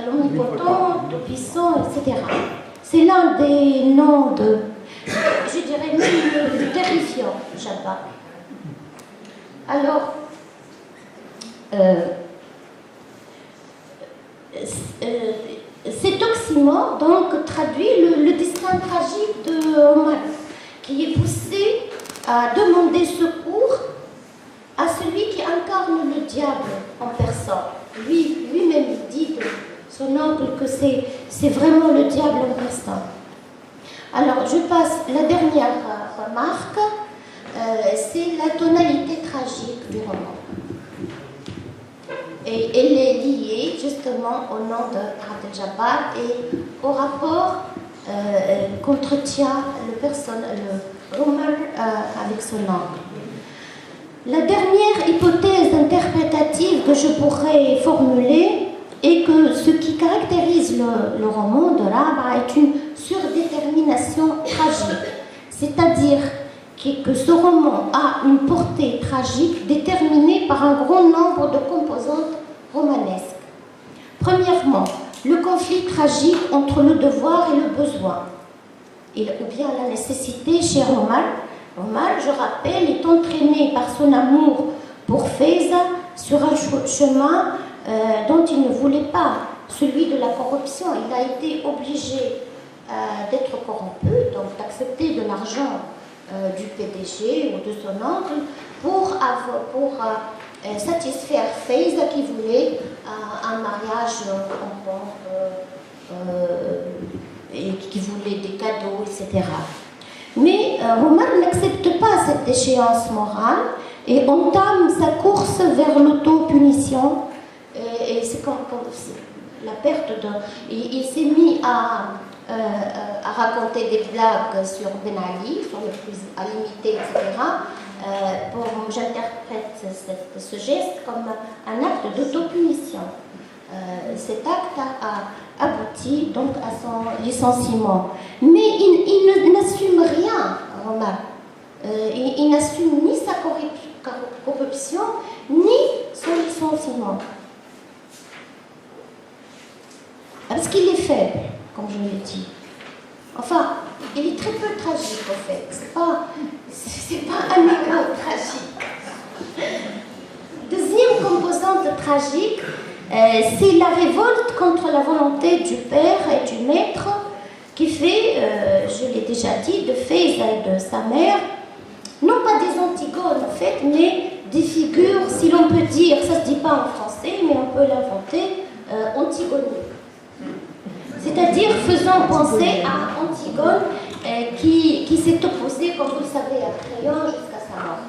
l'omnipotent, tout-puissant, etc. C'est l'un des noms de, je dirais même le terrifiant, Jabbar. Alors, cet oxymore donc traduit le destin tragique de Omar, qui est poussé à demander secours à celui qui incarne le diable en persan. Lui-même dit de son oncle que c'est vraiment le diable en persan. Alors, je passe la dernière remarque, c'est la tonalité tragique du roman. Et elle est liée justement au nom de Abdel Jabbar et au rapport qu'entretient le Omar avec son oncle. La dernière hypothèse interprétative que je pourrais formuler est que ce qui caractérise le roman de Rab'a est une surdétermination tragique, c'est-à-dire que ce roman a une portée tragique déterminée par un grand nombre de composantes romanesques. Premièrement, le conflit tragique entre le devoir et le besoin, ou bien la nécessité chez Omar. Omar, je rappelle, est entraîné par son amour pour Faiza sur un chemin dont il ne voulait pas, celui de la corruption. Il a été obligé d'être corrompu, donc d'accepter de l'argent du PDG ou de son oncle pour satisfaire Faiza qui voulait un mariage en pompe et qui voulait des cadeaux, etc. Mais Omar n'accepte pas cette échéance morale et entame sa course vers l'autopunition. Et c'est comme la perte de... Il s'est mis à raconter des blagues sur Ben Ali, sur le plus à l'imiter, etc. J'interprète ce geste comme un acte d'autopunition. Cet acte a abouti donc à son licenciement. Mais il n'assume rien, Romain. Il n'assume ni sa corruption, ni son licenciement. Parce qu'il est faible, comme je l'ai dit. Enfin, il est très peu tragique, en fait. C'est pas un héros tragique. Deuxième composante tragique, c'est la révolte contre la volonté du père et du maître qui fait, je l'ai déjà dit, de Faiza et de sa mère, non pas des antigones en fait, mais des figures, si l'on peut dire, ça se dit pas en français, mais on peut l'inventer, antigoniques. C'est-à-dire faisant penser à Antigone qui s'est opposée, comme vous le savez, à Créon jusqu'à sa mort.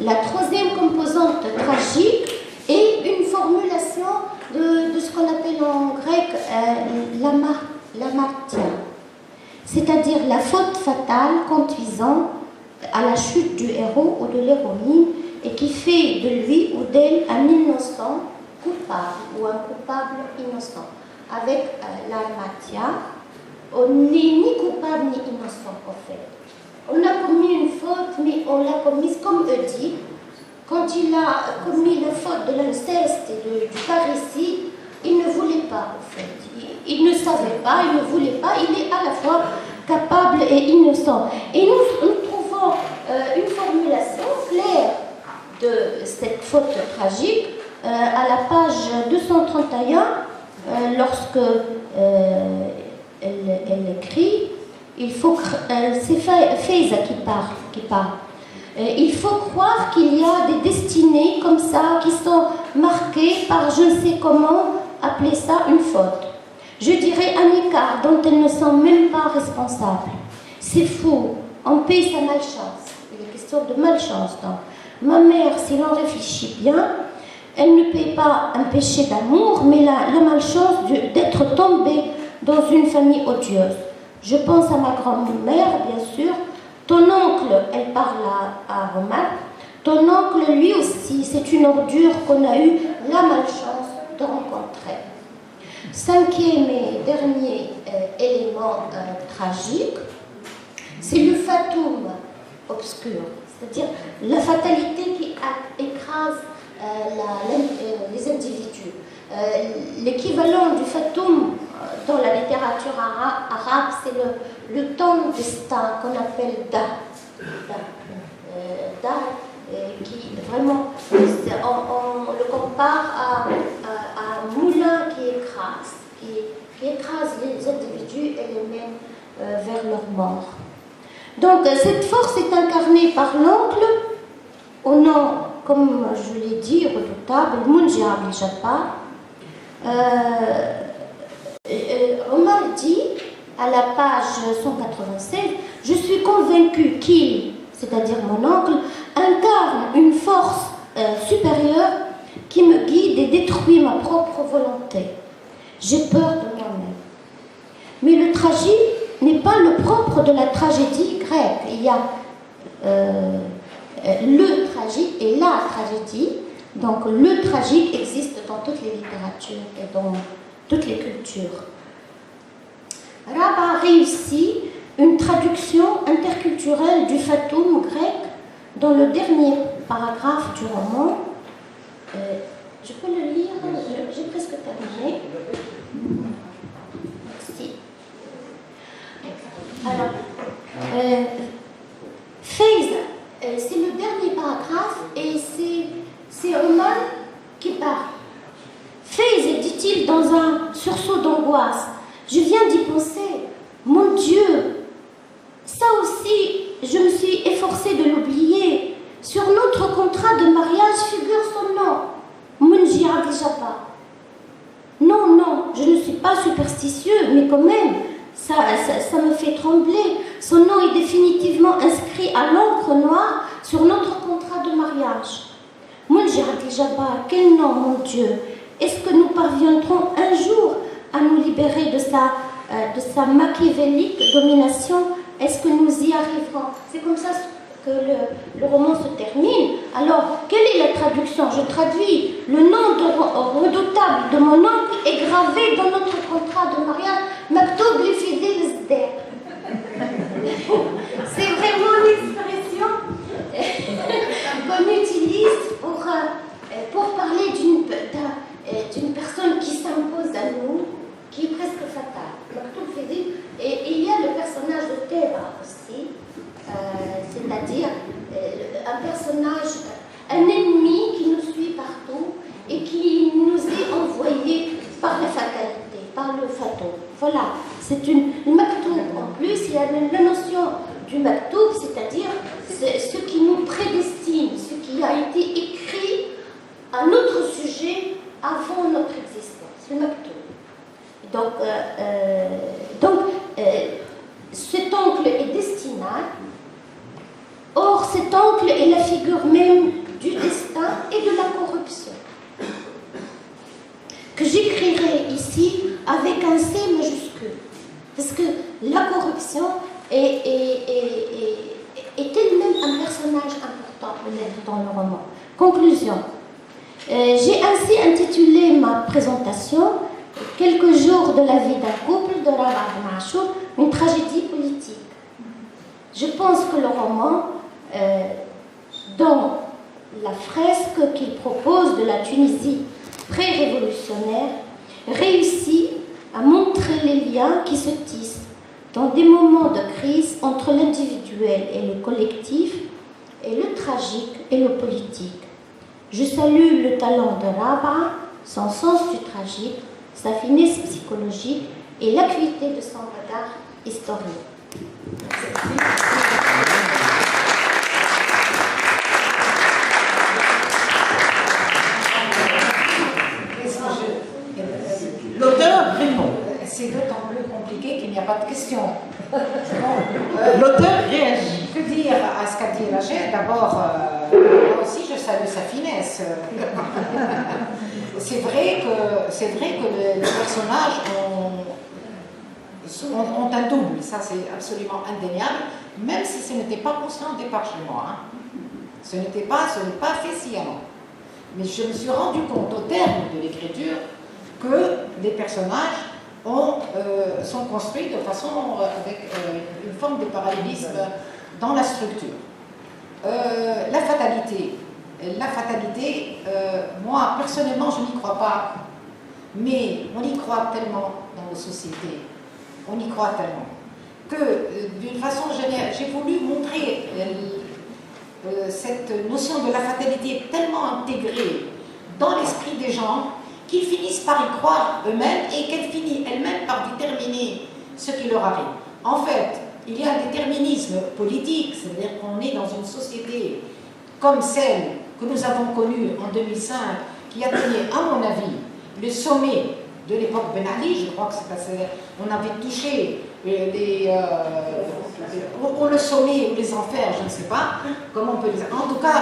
La troisième composante tragique est une formulation de ce qu'on appelle en grec l'amartia, c'est-à-dire la faute fatale conduisant à la chute du héros ou de l'héroïne et qui fait de lui ou d'elle un innocent coupable ou un coupable innocent. Avec l'amartia, on n'est ni coupable ni innocent en fait. On a commis une faute, mais on l'a commise comme Oedipe. Quand il a commis la faute de l'inceste et du parricide, il ne voulait pas en fait. Il ne savait pas, il ne voulait pas, il est à la fois capable et innocent. Et nous trouvons une formulation claire de cette faute tragique à la page 231, lorsque elle écrit, c'est Faiza qui parle. Il faut croire qu'il y a des destinées comme ça qui sont marquées par je ne sais comment appeler ça une faute. Je dirais un écart dont elles ne sont même pas responsables. C'est fou, on paye sa malchance. Il est question de malchance. Donc. Ma mère, si l'on réfléchit bien, elle ne paye pas un péché d'amour, mais la malchance d'être tombée dans une famille odieuse. Je pense à ma grand-mère, bien sûr. Ton oncle, elle parle à Romain, ton oncle, lui aussi, c'est une ordure qu'on a eu la malchance de rencontrer. Cinquième et dernier élément tragique, c'est le fatum obscur, c'est-à-dire la fatalité qui écrase les individus. L'équivalent du fatum dans la littérature arabe, c'est le temps destin qu'on appelle qui vraiment, on le compare à un moulin qui écrase les individus et les mène vers leur mort. Donc cette force est incarnée par l'oncle au nom, comme je l'ai dit, redoutable, Munji Abdel Jabbar. Omar dit à la page 196, je suis convaincu qu'il, c'est-à-dire mon oncle, incarne une force supérieure qui me guide et détruit ma propre volonté. J'ai peur de moi-même. Mais le tragique n'est pas le propre de la tragédie grecque. Il y a le tragique et la tragédie. Donc le tragique existe dans toutes les littératures et dans toutes les cultures. Rabat a réussi une traduction interculturelle du fatum grec dans le dernier paragraphe du roman. Je peux le lire, j'ai presque terminé. Merci. Alors, Faiza, c'est le dernier paragraphe et c'est Omar qui parle. Faiza, dit-il dans un sursaut d'angoisse, je viens d'y penser. Mon Dieu, ça aussi, je me suis efforcée de l'oublier. Sur notre contrat de mariage figure son nom, Munji Abdel Jabbar. Non, je ne suis pas superstitieux, mais quand même, ça me fait trembler. Son nom est définitivement inscrit à l'encre noire sur notre contrat de mariage. mariage. Muljahat al-Jabbar, quel nom, mon Dieu! Est-ce que nous parviendrons un jour à nous libérer de sa machiavélique domination? Est-ce que nous y arriverons? C'est comme ça que le roman se termine. Alors, quelle est la traduction? Je traduis. Le nom redoutable de mon oncle est gravé dans notre contrat de mariage. Maktoub li fi dil Zdar. C'est vraiment l'expression qu'on utilise pour parler d'une personne qui s'impose à nous, qui est presque fatale. Maktoub fi dil. Et il y a le personnage de Théba aussi. C'est-à-dire un personnage, un ennemi qui nous suit partout et qui nous est envoyé par la fatalité, par le fatou. Voilà, c'est le maktoub. En plus, il y a la notion du maktoub, c'est-à-dire ce qui nous prédestine, ce qui a été écrit à notre sujet avant notre existence, le maktoub. Donc, cet oncle est destinal. Or, cet oncle est la figure même du destin et de la corruption, que j'écrirai ici avec un C majuscule, parce que la corruption est elle-même un personnage important peut-être dans le roman. Conclusion. J'ai ainsi intitulé ma présentation « Quelques jours de la vie d'un couple de Rabah Ben Achour, une tragédie politique ». Je pense que le roman, dans la fresque qu'il propose de la Tunisie pré-révolutionnaire, réussit à montrer les liens qui se tissent dans des moments de crise entre l'individuel et le collectif, et le tragique et le politique. Je salue le talent de Rabah, son sens du tragique, sa finesse psychologique et l'acuité de son regard historique. L'auteur répond. C'est d'autant plus compliqué qu'il n'y a pas de question. L'auteur réagit. Que dire à ce qu'a dit Rachel? D'abord, moi aussi je salue sa finesse. C'est vrai que les personnages ont un double, ça c'est absolument indéniable, même si ce n'était pas conscient au départ chez moi. Hein. Ce n'est pas fait sciemment. Mais je me suis rendu compte au terme de l'écriture que les personnages sont construits de façon avec une forme de parallélisme dans la structure. La fatalité, moi personnellement je n'y crois pas, mais on y croit tellement dans nos sociétés, on y croit tellement, que d'une façon générale, j'ai voulu montrer cette notion de la fatalité tellement intégrée dans l'esprit des gens qu'ils finissent par y croire eux-mêmes et qu'elle finit elle-même par déterminer ce qui leur arrive. En fait, il y a un déterminisme politique, c'est-à-dire qu'on est dans une société comme celle que nous avons connue en 2005, qui atteignait, à mon avis, le sommet de l'époque Ben Ali. Je crois que c'est assez... On avait touché le sommet ou les enfers, je ne sais pas comment on peut les... En tout cas,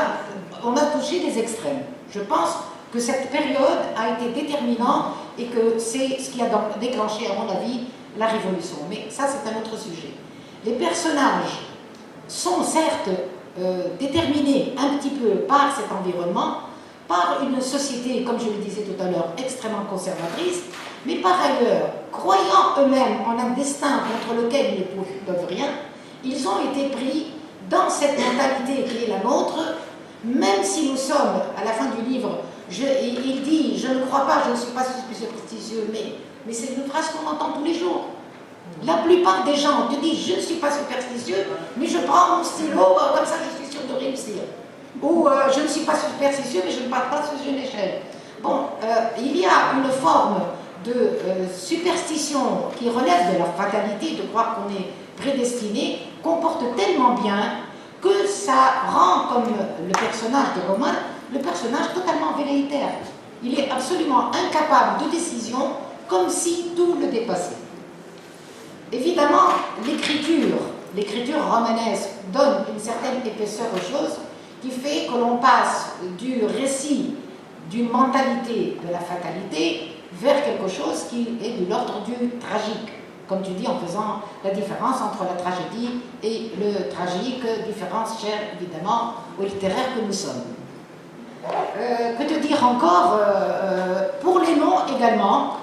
on a touché des extrêmes. Je pense que cette période a été déterminante et que c'est ce qui a déclenché, à mon avis, la révolution. Mais ça, c'est un autre sujet. Les personnages sont certes déterminés un petit peu par cet environnement, par une société, comme je le disais tout à l'heure, extrêmement conservatrice, mais par ailleurs, croyant eux-mêmes en un destin contre lequel ils ne peuvent rien, ils ont été pris dans cette mentalité qui est la nôtre, même si nous sommes, à la fin du livre, il dit « je ne crois pas, je ne suis pas superstitieux », mais c'est une phrase qu'on entend tous les jours. La plupart des gens te disent « je ne suis pas superstitieux, mais je prends mon stylo, comme ça je suis sûr de réussir ». Ou « je ne suis pas superstitieux, mais je ne parle pas sur une échelle ». Bon, il y a une forme de superstition qui relève de la fatalité, de croire qu'on est prédestiné, comporte tellement bien que ça rend, comme le personnage de Roman, le personnage totalement velléitaire. Il est absolument incapable de décision, comme si tout le dépassait. Évidemment, l'écriture romanesque donne une certaine épaisseur aux choses, qui fait que l'on passe du récit d'une mentalité de la fatalité vers quelque chose qui est de l'ordre du tragique, comme tu dis, en faisant la différence entre la tragédie et le tragique, différence chère évidemment au littéraire que nous sommes. Que te dire encore pour les noms également,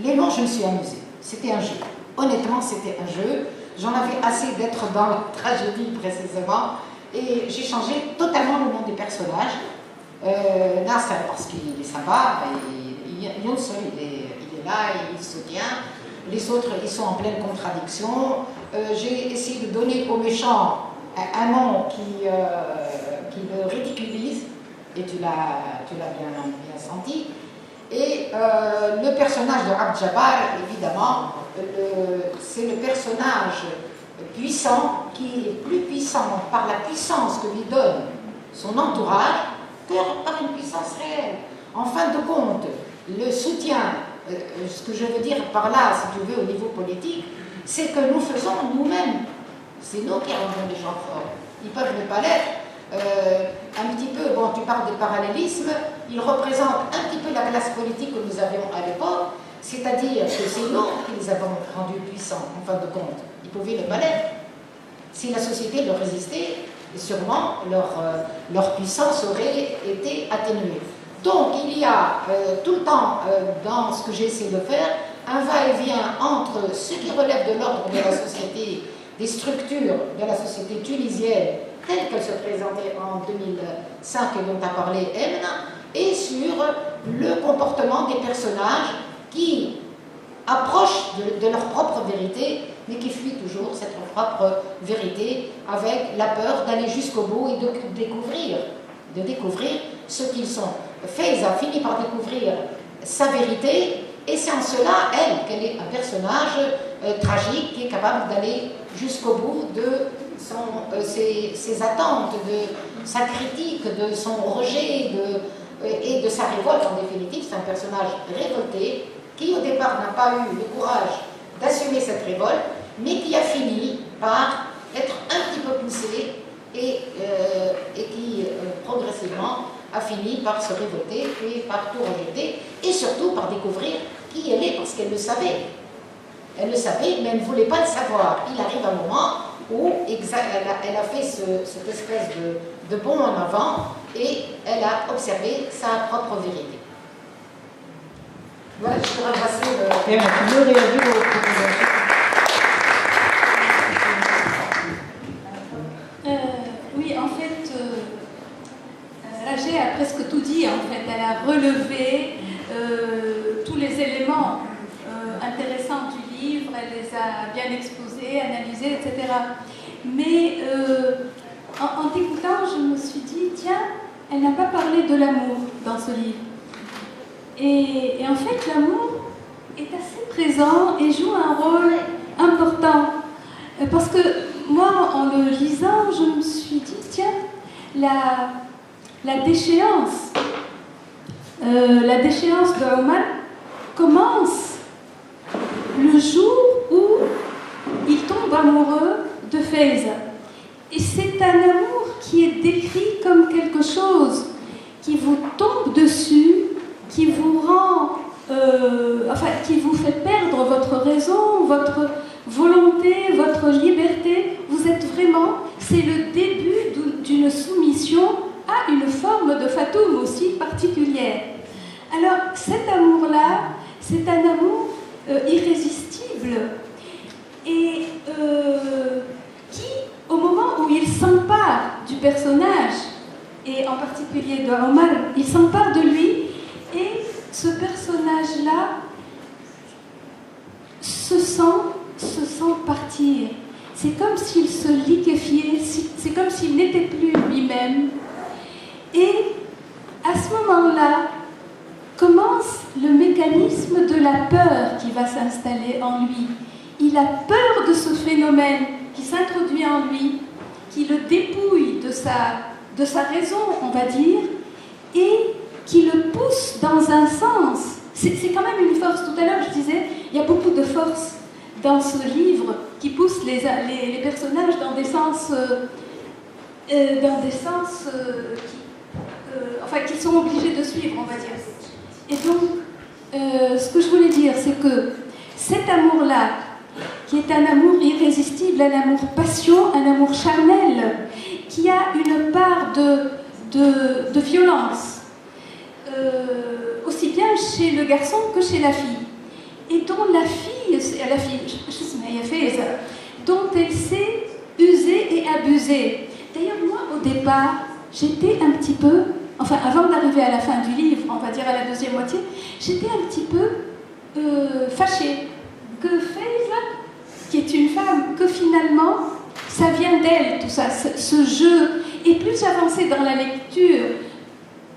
les noms, je me suis amusée. C'était un jeu. Honnêtement, c'était un jeu. J'en avais assez d'être dans la tragédie précisément. Et j'ai changé totalement le nom des personnages. Nasser, parce qu'il est sympa, Younsou, il est là, il se tient. Les autres, ils sont en pleine contradiction. J'ai essayé de donner au méchant un nom qui le ridiculise. Et tu l'as bien senti. Et le personnage de Abd Jabbar, évidemment, c'est le personnage puissant qui est plus puissant par la puissance que lui donne son entourage que par une puissance réelle. En fin de compte, le soutien, ce que je veux dire par là, si tu veux, au niveau politique, c'est que nous faisons nous-mêmes. C'est nous qui rendons les gens forts. Ils peuvent ne pas l'être. Un petit peu, bon, tu parles de parallélisme, il représente un petit peu la classe politique que nous avions à l'époque, c'est-à-dire que c'est nous qui les avons rendus puissants, en fin de compte. Ils pouvaient ne pas l'être. Si la société leur résistait, sûrement leur puissance aurait été atténuée. Donc il y a tout le temps, dans ce que j'essaie de faire, un va-et-vient entre ce qui relève de l'ordre de la société, des structures de la société tunisienne, telle qu'elle se présentait en 2005 et dont a parlé Emna, et sur le comportement des personnages qui approchent de leur propre vérité, mais qui fuient toujours cette propre vérité avec la peur d'aller jusqu'au bout et de découvrir ce qu'ils sont. Faiza finit par découvrir sa vérité, et c'est en cela, qu'elle est un personnage tragique qui est capable d'aller jusqu'au bout de ses attentes, de sa critique, de son rejet et de sa révolte. En définitive, c'est un personnage révolté qui au départ n'a pas eu le courage d'assumer cette révolte, mais qui a fini par être un petit peu poussé et qui progressivement a fini par se révolter et par tout rejeter, et surtout par découvrir qui elle est, parce qu'elle le savait. Elle le savait, mais elle ne voulait pas le savoir. Il arrive un moment où elle a fait cette espèce de bond en avant et elle a observé sa propre vérité. Voilà, je pourrais passer le... Et tu veux réagir aux propositions? Oui, en fait, Rachel a presque tout dit. En fait, elle a relevé tous les éléments intéressants du livre, elle les a bien exposés, analysés, etc. Mais en t'écoutant, je me suis dit, tiens, elle n'a pas parlé de l'amour dans ce livre. Et en fait, l'amour est assez présent et joue un rôle important. Parce que moi, en le lisant, je me suis dit, tiens, la déchéance de Omar commence le jour où il tombe amoureux de Faiza. Et c'est un amour qui est décrit comme quelque chose qui vous tombe dessus, qui vous rend, qui vous fait perdre votre raison, votre volonté, votre liberté. Vous êtes vraiment, c'est le début d'une soumission à une forme de fatoum aussi particulière. Alors cet amour-là, c'est un amour irrésistible et qui, au moment où il s'empare du personnage, et en particulier de Omar, il s'empare de lui, et ce personnage-là se sent partir. C'est comme s'il se liquéfiait, c'est comme s'il n'était plus lui-même. Et à ce moment-là, commence le mécanisme de la peur qui va s'installer en lui. Il a peur de ce phénomène qui s'introduit en lui, qui le dépouille de sa raison, on va dire, et qui le pousse dans un sens. C'est quand même une force. Tout à l'heure, je disais, il y a beaucoup de force dans ce livre qui pousse les personnages dans des sens dans des sens qui sont obligés de suivre, on va dire. Et donc, ce que je voulais dire, c'est que cet amour-là, qui est un amour irrésistible, un amour passion, un amour charnel, qui a une part de violence, aussi bien chez le garçon que chez la fille, et dont la fille dont elle s'est usée et abusée. D'ailleurs, moi, au départ, j'étais un petit peu, enfin, avant d'arriver à la fin du livre, on va dire à la deuxième moitié, j'étais un petit peu fâchée que Faiza, qui est une femme, que finalement, ça vient d'elle, tout ça, ce jeu. Et plus j'avançais dans la lecture,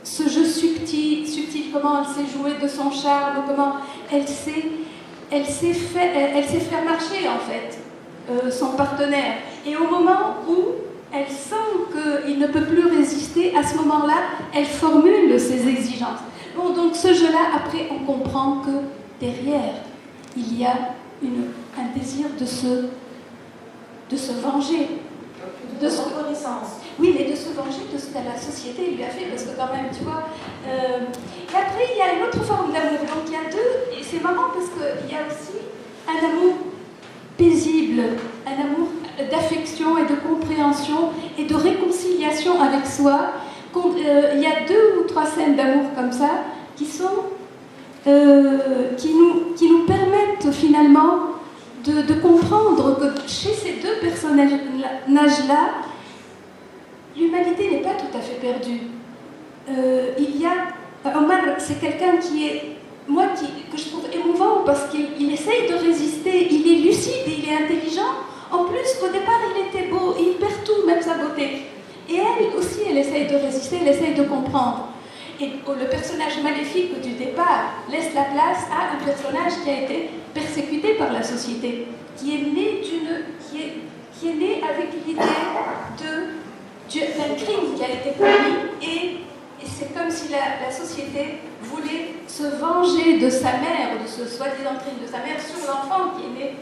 ce jeu subtil, comment elle s'est jouée de son charme, comment elle s'est faire marcher, en fait, son partenaire. Et au moment où elle sent qu'il ne peut plus résister, à ce moment-là, elle formule ses exigences. Bon, donc ce jeu-là, après, on comprend que derrière, il y a un désir de se venger. De reconnaissance. Oui, mais de se venger de ce que la société lui a fait, parce que quand même, tu vois... Et après, il y a une autre forme d'amour. Donc il y a deux, et c'est marrant parce qu'il y a aussi un amour paisible, un amour d'affection et de compréhension et de réconciliation avec soi. Il y a 2 ou 3 scènes d'amour comme ça qui nous permettent finalement de comprendre que chez ces 2 personnages-là, l'humanité n'est pas tout à fait perdue. Il y a... Omar, c'est quelqu'un qui est... que je trouve émouvant parce qu'il essaye de résister, il est lucide, il est intelligent. En plus, au départ, il était beau, il perd tout, même sa beauté. Et elle aussi, elle essaye de résister, elle essaye de comprendre. Et le personnage maléfique du départ laisse la place à un personnage qui a été persécuté par la société, qui est né avec l'idée d'un crime qui a été commis, et c'est comme si la société voulait se venger de sa mère, de ce soi-disant crime de sa mère, sur l'enfant qui est né.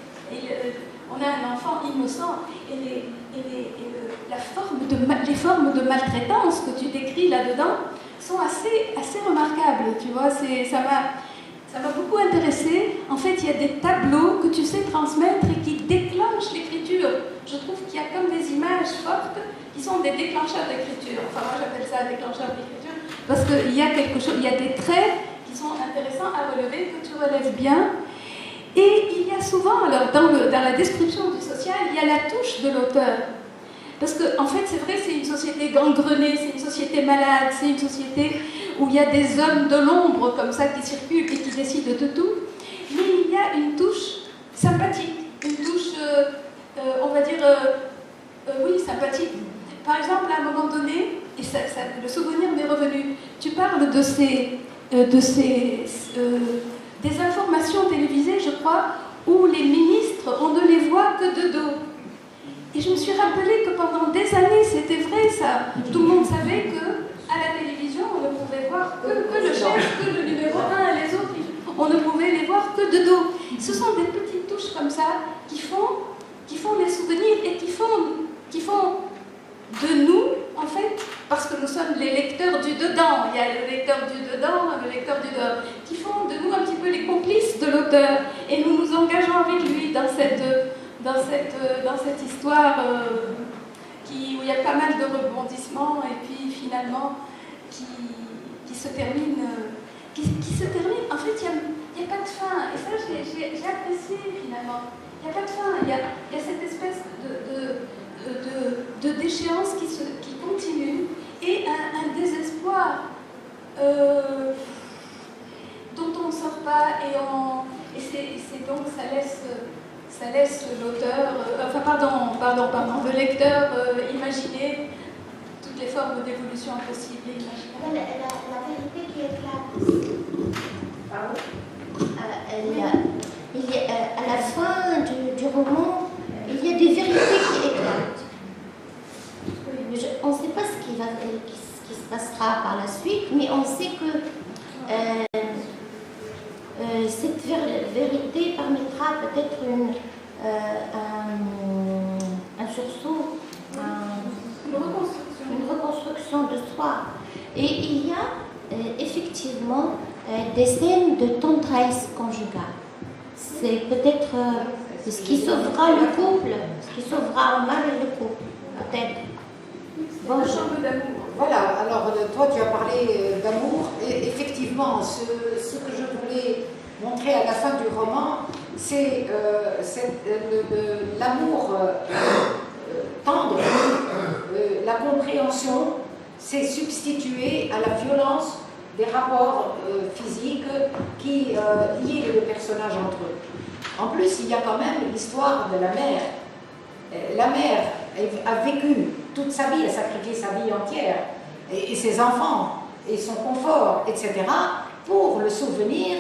On a un enfant innocent, et les formes de maltraitance que tu décris là-dedans sont assez remarquables, tu vois, ça m'a beaucoup intéressée. En fait, il y a des tableaux que tu sais transmettre et qui déclenchent l'écriture. Je trouve qu'il y a comme des images fortes qui sont des déclencheurs d'écriture. Enfin, moi j'appelle ça déclencheur d'écriture parce qu'il y a quelque chose, il y a des traits qui sont intéressants à relever, que tu relèves bien. Et il y a souvent, alors dans la description du social, il y a la touche de l'auteur. Parce que, en fait, c'est vrai, c'est une société gangrenée, c'est une société malade, c'est une société où il y a des hommes de l'ombre comme ça qui circulent et qui décident de tout. Mais il y a une touche sympathique, une touche, on va dire, oui, sympathique. Par exemple, à un moment donné, et le souvenir m'est revenu, tu parles des informations télévisées, je crois, où les ministres, on ne les voit que de dos. Et je me suis rappelé que pendant des années, c'était vrai ça. Tout le monde savait qu'à la télévision, on ne pouvait voir que le chef, que le numéro 1, les autres, on ne pouvait les voir que de dos. Ce sont des petites touches comme ça qui font les souvenirs et qui font de nous, en fait, parce que nous sommes les lecteurs du dedans. Il y a le lecteur du dedans, le lecteur du dehors, qui font de nous un petit peu les complices de l'auteur. Et nous nous engageons avec lui dans cette histoire où il y a pas mal de rebondissements et puis finalement qui se termine. En fait, il n'y a pas de fin. Et ça, j'ai apprécié finalement. Il n'y a pas de fin. Il y a cette espèce de déchéance qui continue et un désespoir dont on ne sort pas et c'est donc ça laisse l'auteur, le lecteur imaginer toutes les formes d'évolution possibles et imaginables. La vérité qui éclate. À la fin du roman, il y a des vérités qui éclatent. On ne sait pas ce qui se passera par la suite, mais on sait que cette vérité permettra peut-être un sursaut, Une reconstruction. destruction de soi. Et il y a effectivement des scènes de tendresse conjugale. C'est peut-être ce qui sauvera le couple, ce qui sauvera un mari le couple, peut-être. Bon, un peu d'amour. Voilà, alors toi tu as parlé d'amour, et effectivement, ce que je voulais montrer à la fin du roman, c'est l'amour tendre, la compréhension s'est substituée à la violence des rapports physiques qui lient les personnages entre eux. En plus, il y a quand même l'histoire de la mère. La mère a vécu toute sa vie, a sacrifié sa vie entière, et ses enfants, et son confort, etc., pour le souvenir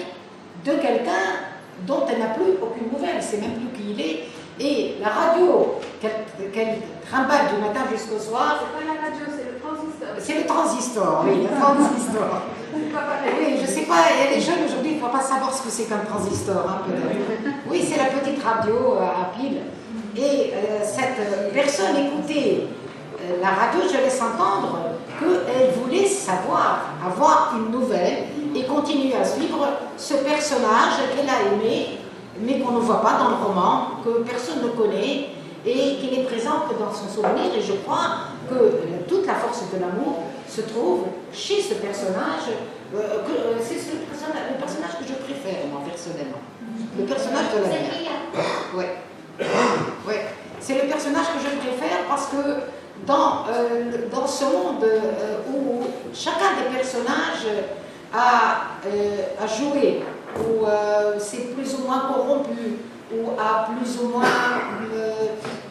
de quelqu'un dont elle n'a plus aucune nouvelle, elle ne sait même plus qui il est. Et la radio qu'elle trimballe du matin jusqu'au soir... C'est pas la radio, c'est le transistor. C'est le transistor, oui, le transistor. Oui, je ne sais pas, les jeunes aujourd'hui ne peuvent pas savoir ce que c'est qu'un transistor, hein, peut-être. Oui, c'est la petite radio à pile. Et cette personne écoutait la radio, je laisse entendre qu'elle voulait savoir, avoir une nouvelle et continuer à suivre ce personnage qu'elle a aimé, mais qu'on ne voit pas dans le roman, que personne ne connaît et qui n'est présent que dans son souvenir. Et je crois que toute la force de l'amour se trouve chez ce personnage. C'est le personnage que je préfère, moi, personnellement. Le personnage de la mère. Ouais. Ouais. C'est le personnage que je préfère parce que dans ce monde où chacun des personnages a joué, où c'est plus ou moins corrompu, ou a plus ou moins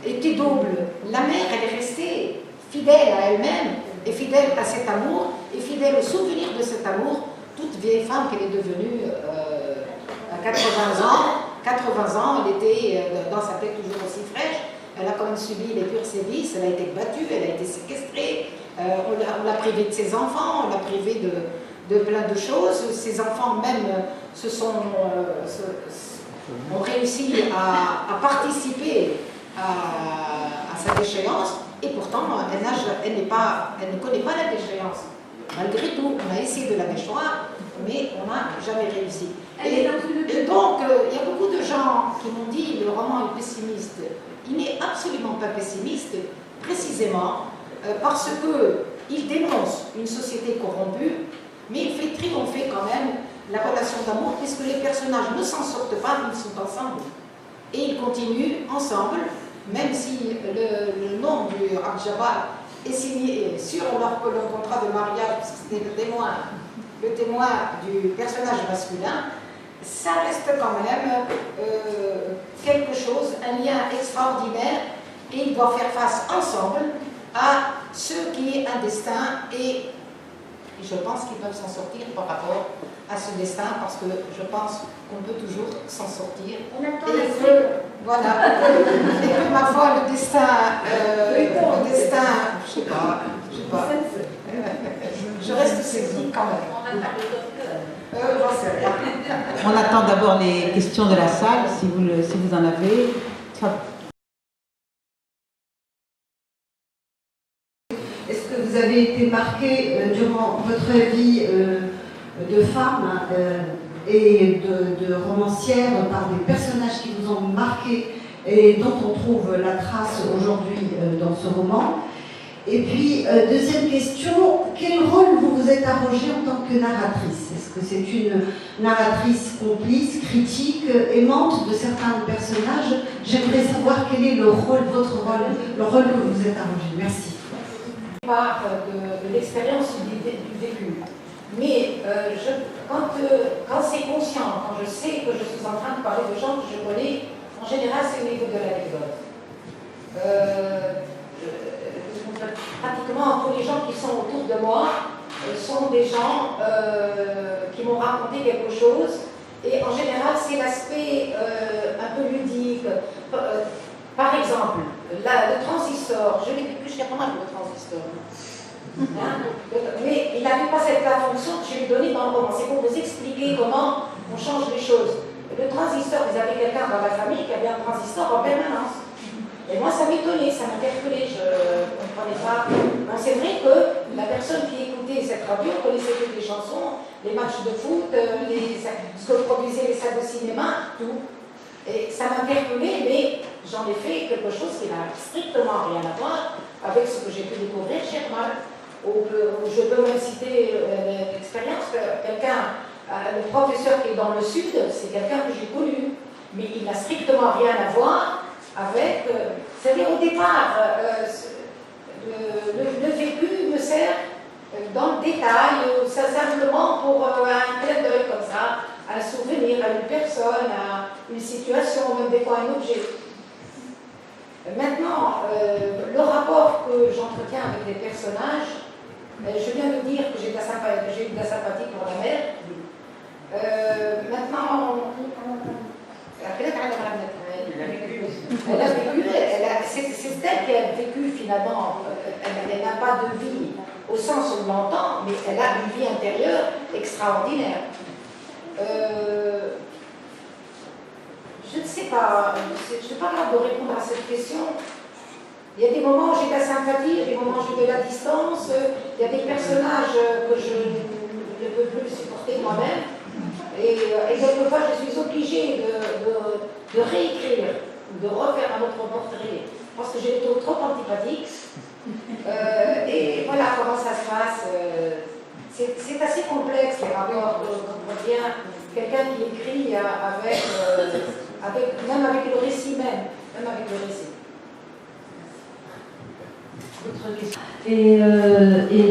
été double, la mère, elle est restée fidèle à elle-même, et fidèle à cet amour, et fidèle au souvenir de cet amour. Toute vieille femme qu'elle est devenue à 80 ans, elle était dans sa tête toujours aussi fraîche. Elle a quand même subi les purs sévices, elle a été battue, elle a été séquestrée, on l'a privée de ses enfants, on l'a privée de plein de choses. Ses enfants même ont réussi à participer à sa déchéance, et pourtant elle ne connaît pas la déchéance. Malgré tout, on a essayé de la déchoir, mais on n'a jamais réussi. Et donc, il y a beaucoup de gens qui m'ont dit que le roman est pessimiste. Il n'est absolument pas pessimiste, précisément parce qu'il dénonce une société corrompue, mais il fait triompher quand même la relation d'amour, puisque les personnages ne s'en sortent pas, ils sont ensemble. Et ils continuent ensemble, même si le nom du Abjaba est signé sur leur contrat de mariage, puisque c'était le témoin du personnage masculin. Ça reste quand même quelque chose, un lien extraordinaire, et ils doivent faire face ensemble à ce qui est un destin, et je pense qu'ils peuvent s'en sortir par rapport à ce destin, parce que je pense qu'on peut toujours s'en sortir. On attend et que, voilà, et que ma foi, le destin, je sais pas, je reste sceptique quand même. On attend d'abord les questions de la salle, si vous en avez. Est-ce que vous avez été marqué durant votre vie de femme et de romancière par des personnages qui vous ont marqué et dont on trouve la trace aujourd'hui dans ce roman? Et puis, deuxième question, quel rôle vous vous êtes arrogé en tant que narratrice? Est-ce que c'est une narratrice complice, critique, aimante de certains personnages? J'aimerais savoir quel est votre rôle, le rôle que vous êtes arrogé. Merci. Part de l'expérience du vécu. Mais quand c'est conscient, quand je sais que je suis en train de parler de gens que je connais, en général, c'est au niveau de l'anecdote. Pratiquement tous les gens qui sont autour de moi sont des gens qui m'ont raconté quelque chose, et en général c'est l'aspect un peu ludique. Par exemple, le transistor, je l'ai vécu jusqu'à pas mal, le transistor. Hein? Mais il n'avait pas la fonction que je lui ai donnée dans le roman. C'est pour vous expliquer comment on change les choses. Le transistor, vous avez quelqu'un dans la famille qui avait un transistor en permanence. Et moi, ça m'étonnait, ça m'interpellait, je ne comprenais pas. Bon, c'est vrai que la personne qui écoutait cette radio connaissait toutes les chansons, les matchs de foot, ce que produisaient les salles de cinéma, tout. Et ça m'interpellait, mais j'en ai fait quelque chose qui n'a strictement rien à voir avec ce que j'ai pu découvrir chez Herman. Je peux même citer l'expérience que le professeur qui est dans le sud, c'est quelqu'un que j'ai connu, mais il n'a strictement rien à voir avec. C'est-à-dire au départ, le vécu me sert dans le détail, ça simplement pour un clin d'œil comme ça, un souvenir à une personne, à une situation, même des fois un objet. Maintenant, le rapport que j'entretiens avec les personnages, je viens de dire que j'ai eu de la sympathie pour la mère. Maintenant, elle a vécu, c'est elle qui a vécu finalement, elle n'a pas de vie au sens où on l'entend, mais elle a une vie intérieure extraordinaire. Je ne sais pas, je ne suis pas capable de répondre à cette question. Il y a des moments où j'ai de la sympathie, il y a des moments où j'ai de la distance, il y a des personnages que je ne peux plus supporter moi-même. Et quelquefois, je suis obligée de réécrire, de refaire un autre portrait, parce que j'ai été trop antipathique. Et voilà comment ça se passe. C'est assez complexe les rapports, on voit bien. Quelqu'un qui écrit même avec le récit même avec le récit. Et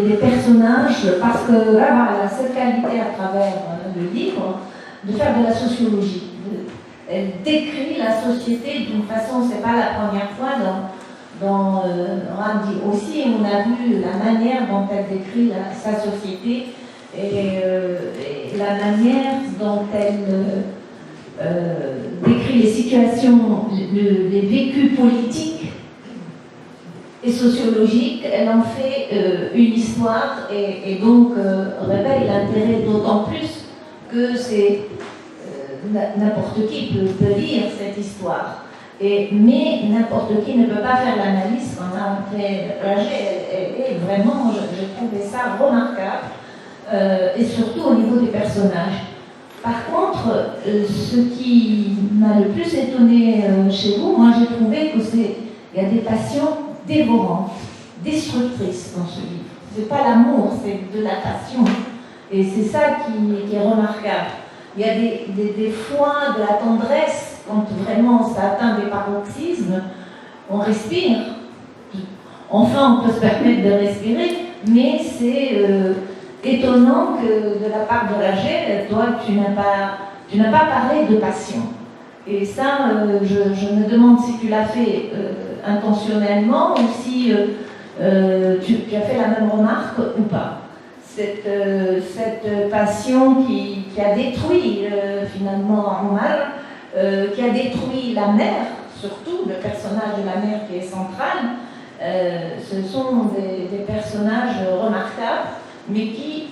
des personnages, parce que vraiment elle a cette qualité à travers le livre de faire de la sociologie. Elle décrit la société d'une façon, c'est pas la première fois dans Ramdi aussi, on a vu la manière dont elle décrit sa société et la manière dont elle décrit les situations, les vécus politiques et sociologique, elle en fait une histoire et donc révèle l'intérêt d'autant plus que c'est n'importe qui peut lire cette histoire. Mais n'importe qui ne peut pas faire l'analyse qu'on a fait. Et vraiment, je trouvais ça remarquable, et surtout au niveau des personnages. Par contre, ce qui m'a le plus étonné chez vous, moi j'ai trouvé qu'il y a des passions dévorantes, destructrices dans ce livre. C'est pas l'amour, c'est de la passion. Et c'est ça qui est remarquable. Il y a des fois de la tendresse, quand vraiment ça atteint des paroxysmes, on respire. Enfin, on peut se permettre de respirer, mais c'est étonnant que de la part de Rachel, toi, tu n'as pas parlé de passion. Et ça, je me demande si tu l'as fait intentionnellement ou si tu as fait la même remarque ou pas. Cette passion qui a détruit finalement Omar, qui a détruit la mère, surtout le personnage de la mère qui est central, ce sont des personnages remarquables, mais qui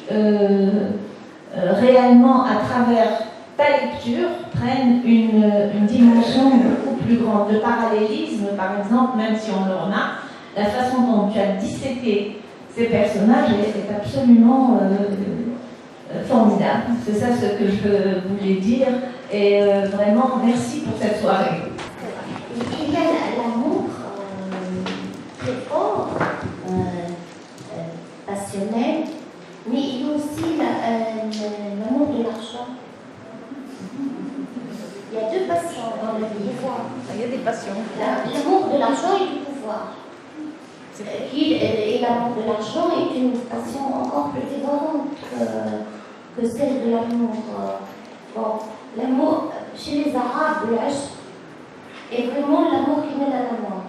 réellement, à travers ta lecture, prennent une dimension beaucoup plus grande. Le parallélisme, par exemple, même si on le remarque, la façon dont tu as disséqué ces personnages est absolument formidable. C'est ça ce que je voulais dire. Et vraiment, merci pour cette soirée. Il y a l'amour très fort, passionnel, mais il y a aussi l'amour de l'argent. Il y a deux passions dans la vie. Il y a des passions. L'amour de l'argent et du pouvoir. Et l'amour de l'argent est une passion encore plus dévorante que celle de l'amour. Bon, l'amour, chez les Arabes, l'âge est vraiment l'amour qui mène à la mort.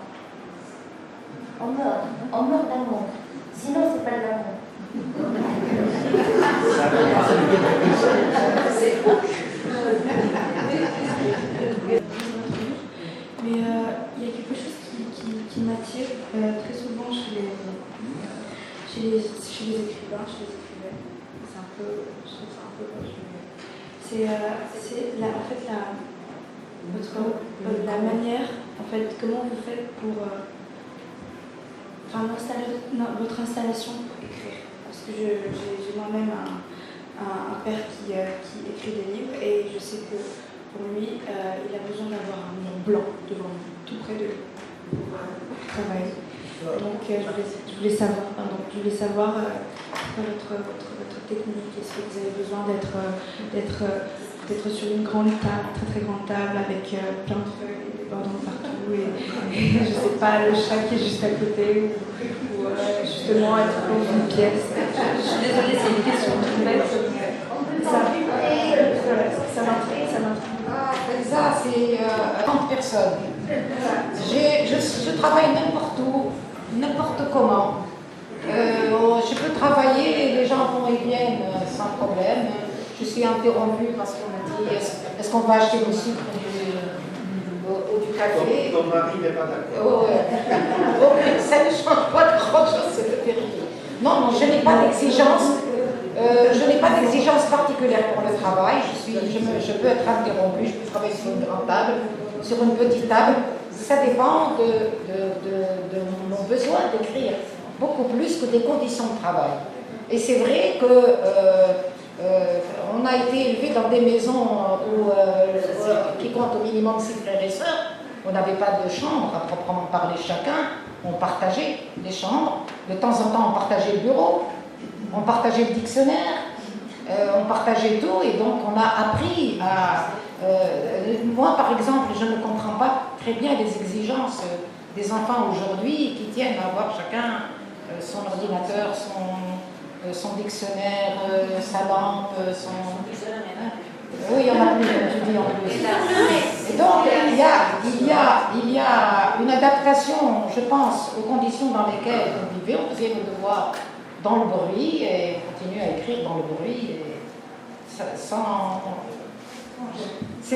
On meurt d'amour. Sinon, c'est pas de l'amour. Mais il y a quelque chose qui m'attire très souvent chez les écrivains, c'est un peu, je trouve ça un peu c'est en fait la manière, en fait, comment vous faites pour votre installation pour écrire. Parce que j'ai moi-même un père qui écrit des livres et je sais que pour lui, il a besoin d'avoir un mur blanc devant lui, tout près de lui, pour travailler. Donc je voulais savoir votre technique. Est-ce que vous avez besoin d'être sur une grande table, très très grande table, avec plein de feuilles et des bordons partout et je sais pas, le chat qui est juste à côté ou justement être dans une pièce. Je suis désolée, c'est une question toute bête. Ça m'intrigue. Ah, ça, c'est 30 personnes. Je travaille n'importe où, n'importe comment. Je peux travailler, les gens vont et viennent sans problème. Je suis interrompue parce qu'on m'a dit est-ce qu'on va acheter du sucre ou du café? Ton mari n'est pas d'accord. Ça ne change pas grand-chose, c'est le péril. Non, je n'ai pas d'exigence. Je n'ai pas d'exigence particulière pour le travail. Je peux être interrompue, je peux travailler sur une grande table, sur une petite table. Ça dépend de mon besoin d'écrire, beaucoup plus que des conditions de travail. Et c'est vrai que on a été élevé dans des maisons qui comptent au minimum 6 frères et sœurs. On n'avait pas de chambre à proprement parler chacun. On partageait les chambres. De temps en temps, on partageait le bureau. On partageait le dictionnaire, on partageait tout, et donc on a appris à... moi, par exemple, je ne comprends pas très bien les exigences des enfants aujourd'hui qui tiennent à avoir chacun son ordinateur, son dictionnaire, sa lampe, son... Oui, il y en a plus, je dis en plus. Et donc, il y a une adaptation, je pense, aux conditions dans lesquelles on vivait. On faisait nos devoirs dans le bruit et on continue à écrire dans le bruit et sans... Ce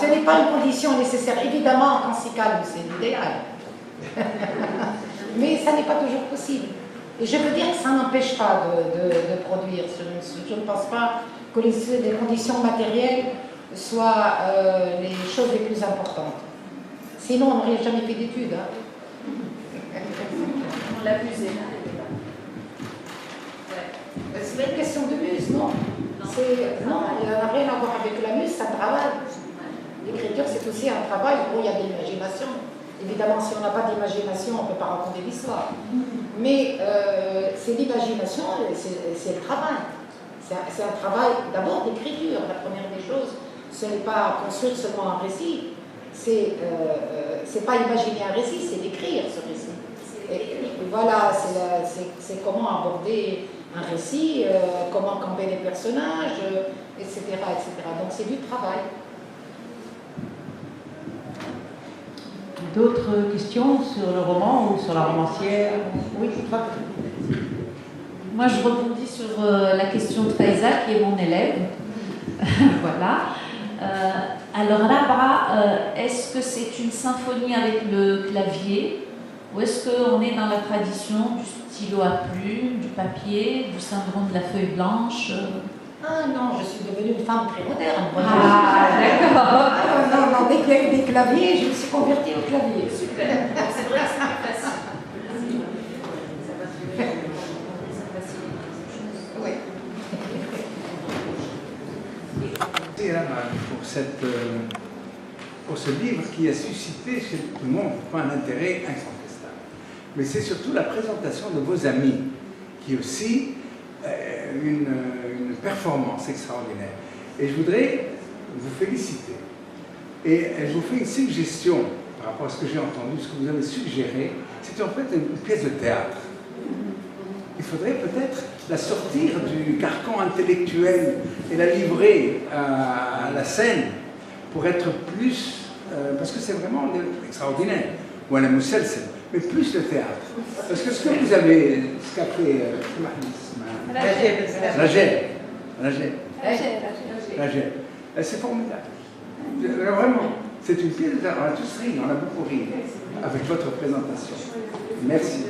n'est pas une condition nécessaire. Évidemment, quand c'est calme, c'est l'idéal. Mais ça n'est pas toujours possible. Et je veux dire que ça n'empêche pas de produire. Je ne pense pas que les conditions matérielles soient les choses les plus importantes. Sinon, on n'aurait jamais fait d'études. Hein. On l'a abusé. C'est pas une question de muse, non. Non, il n'a rien à voir avec la muse, c'est un travail. L'écriture, c'est aussi un travail où il y a de l'imagination. Évidemment, si on n'a pas d'imagination, on ne peut pas raconter l'histoire. Mais c'est l'imagination, c'est le travail. C'est un travail d'abord d'écriture. La première des choses, ce n'est pas construire seulement un récit. C'est pas imaginer un récit, c'est d'écrire ce récit. Et voilà, c'est comment aborder un récit, comment camper les personnages, etc., etc. Donc c'est du travail. D'autres questions sur le roman ou sur la romancière? Oui, je crois que... Moi, je rebondis sur la question de Faiza, qui est mon élève. Voilà. Alors, Rabra, est-ce que c'est une symphonie avec le clavier ou est-ce qu'on est dans la tradition du stylo à plume, du papier, du syndrome de la feuille blanche? Ah non, je suis devenue une femme très moderne. Ah, d'accord. Non, dès qu'il y a eu des claviers, je me suis convertie au clavier. Super. C'est vrai que c'est plus facile. Oui. Et là, pour ce livre qui a suscité chez tout le monde un intérêt incontestable. Mais c'est surtout la présentation de vos amis qui est aussi une performance extraordinaire. Et je voudrais vous féliciter. Et je vous fais une suggestion par rapport à ce que j'ai entendu, ce que vous avez suggéré. C'est en fait une pièce de théâtre. Il faudrait peut-être la sortir du carcan intellectuel et la livrer à la scène pour être plus... parce que c'est vraiment extraordinaire. Ou à la Moussel, mais plus le théâtre. Parce que ce que vous avez... Ce qu'a fait... Ragel. C'est formidable. Vraiment, c'est une pièce de théâtre. On a tous ri, on a beaucoup ri avec votre présentation. Merci.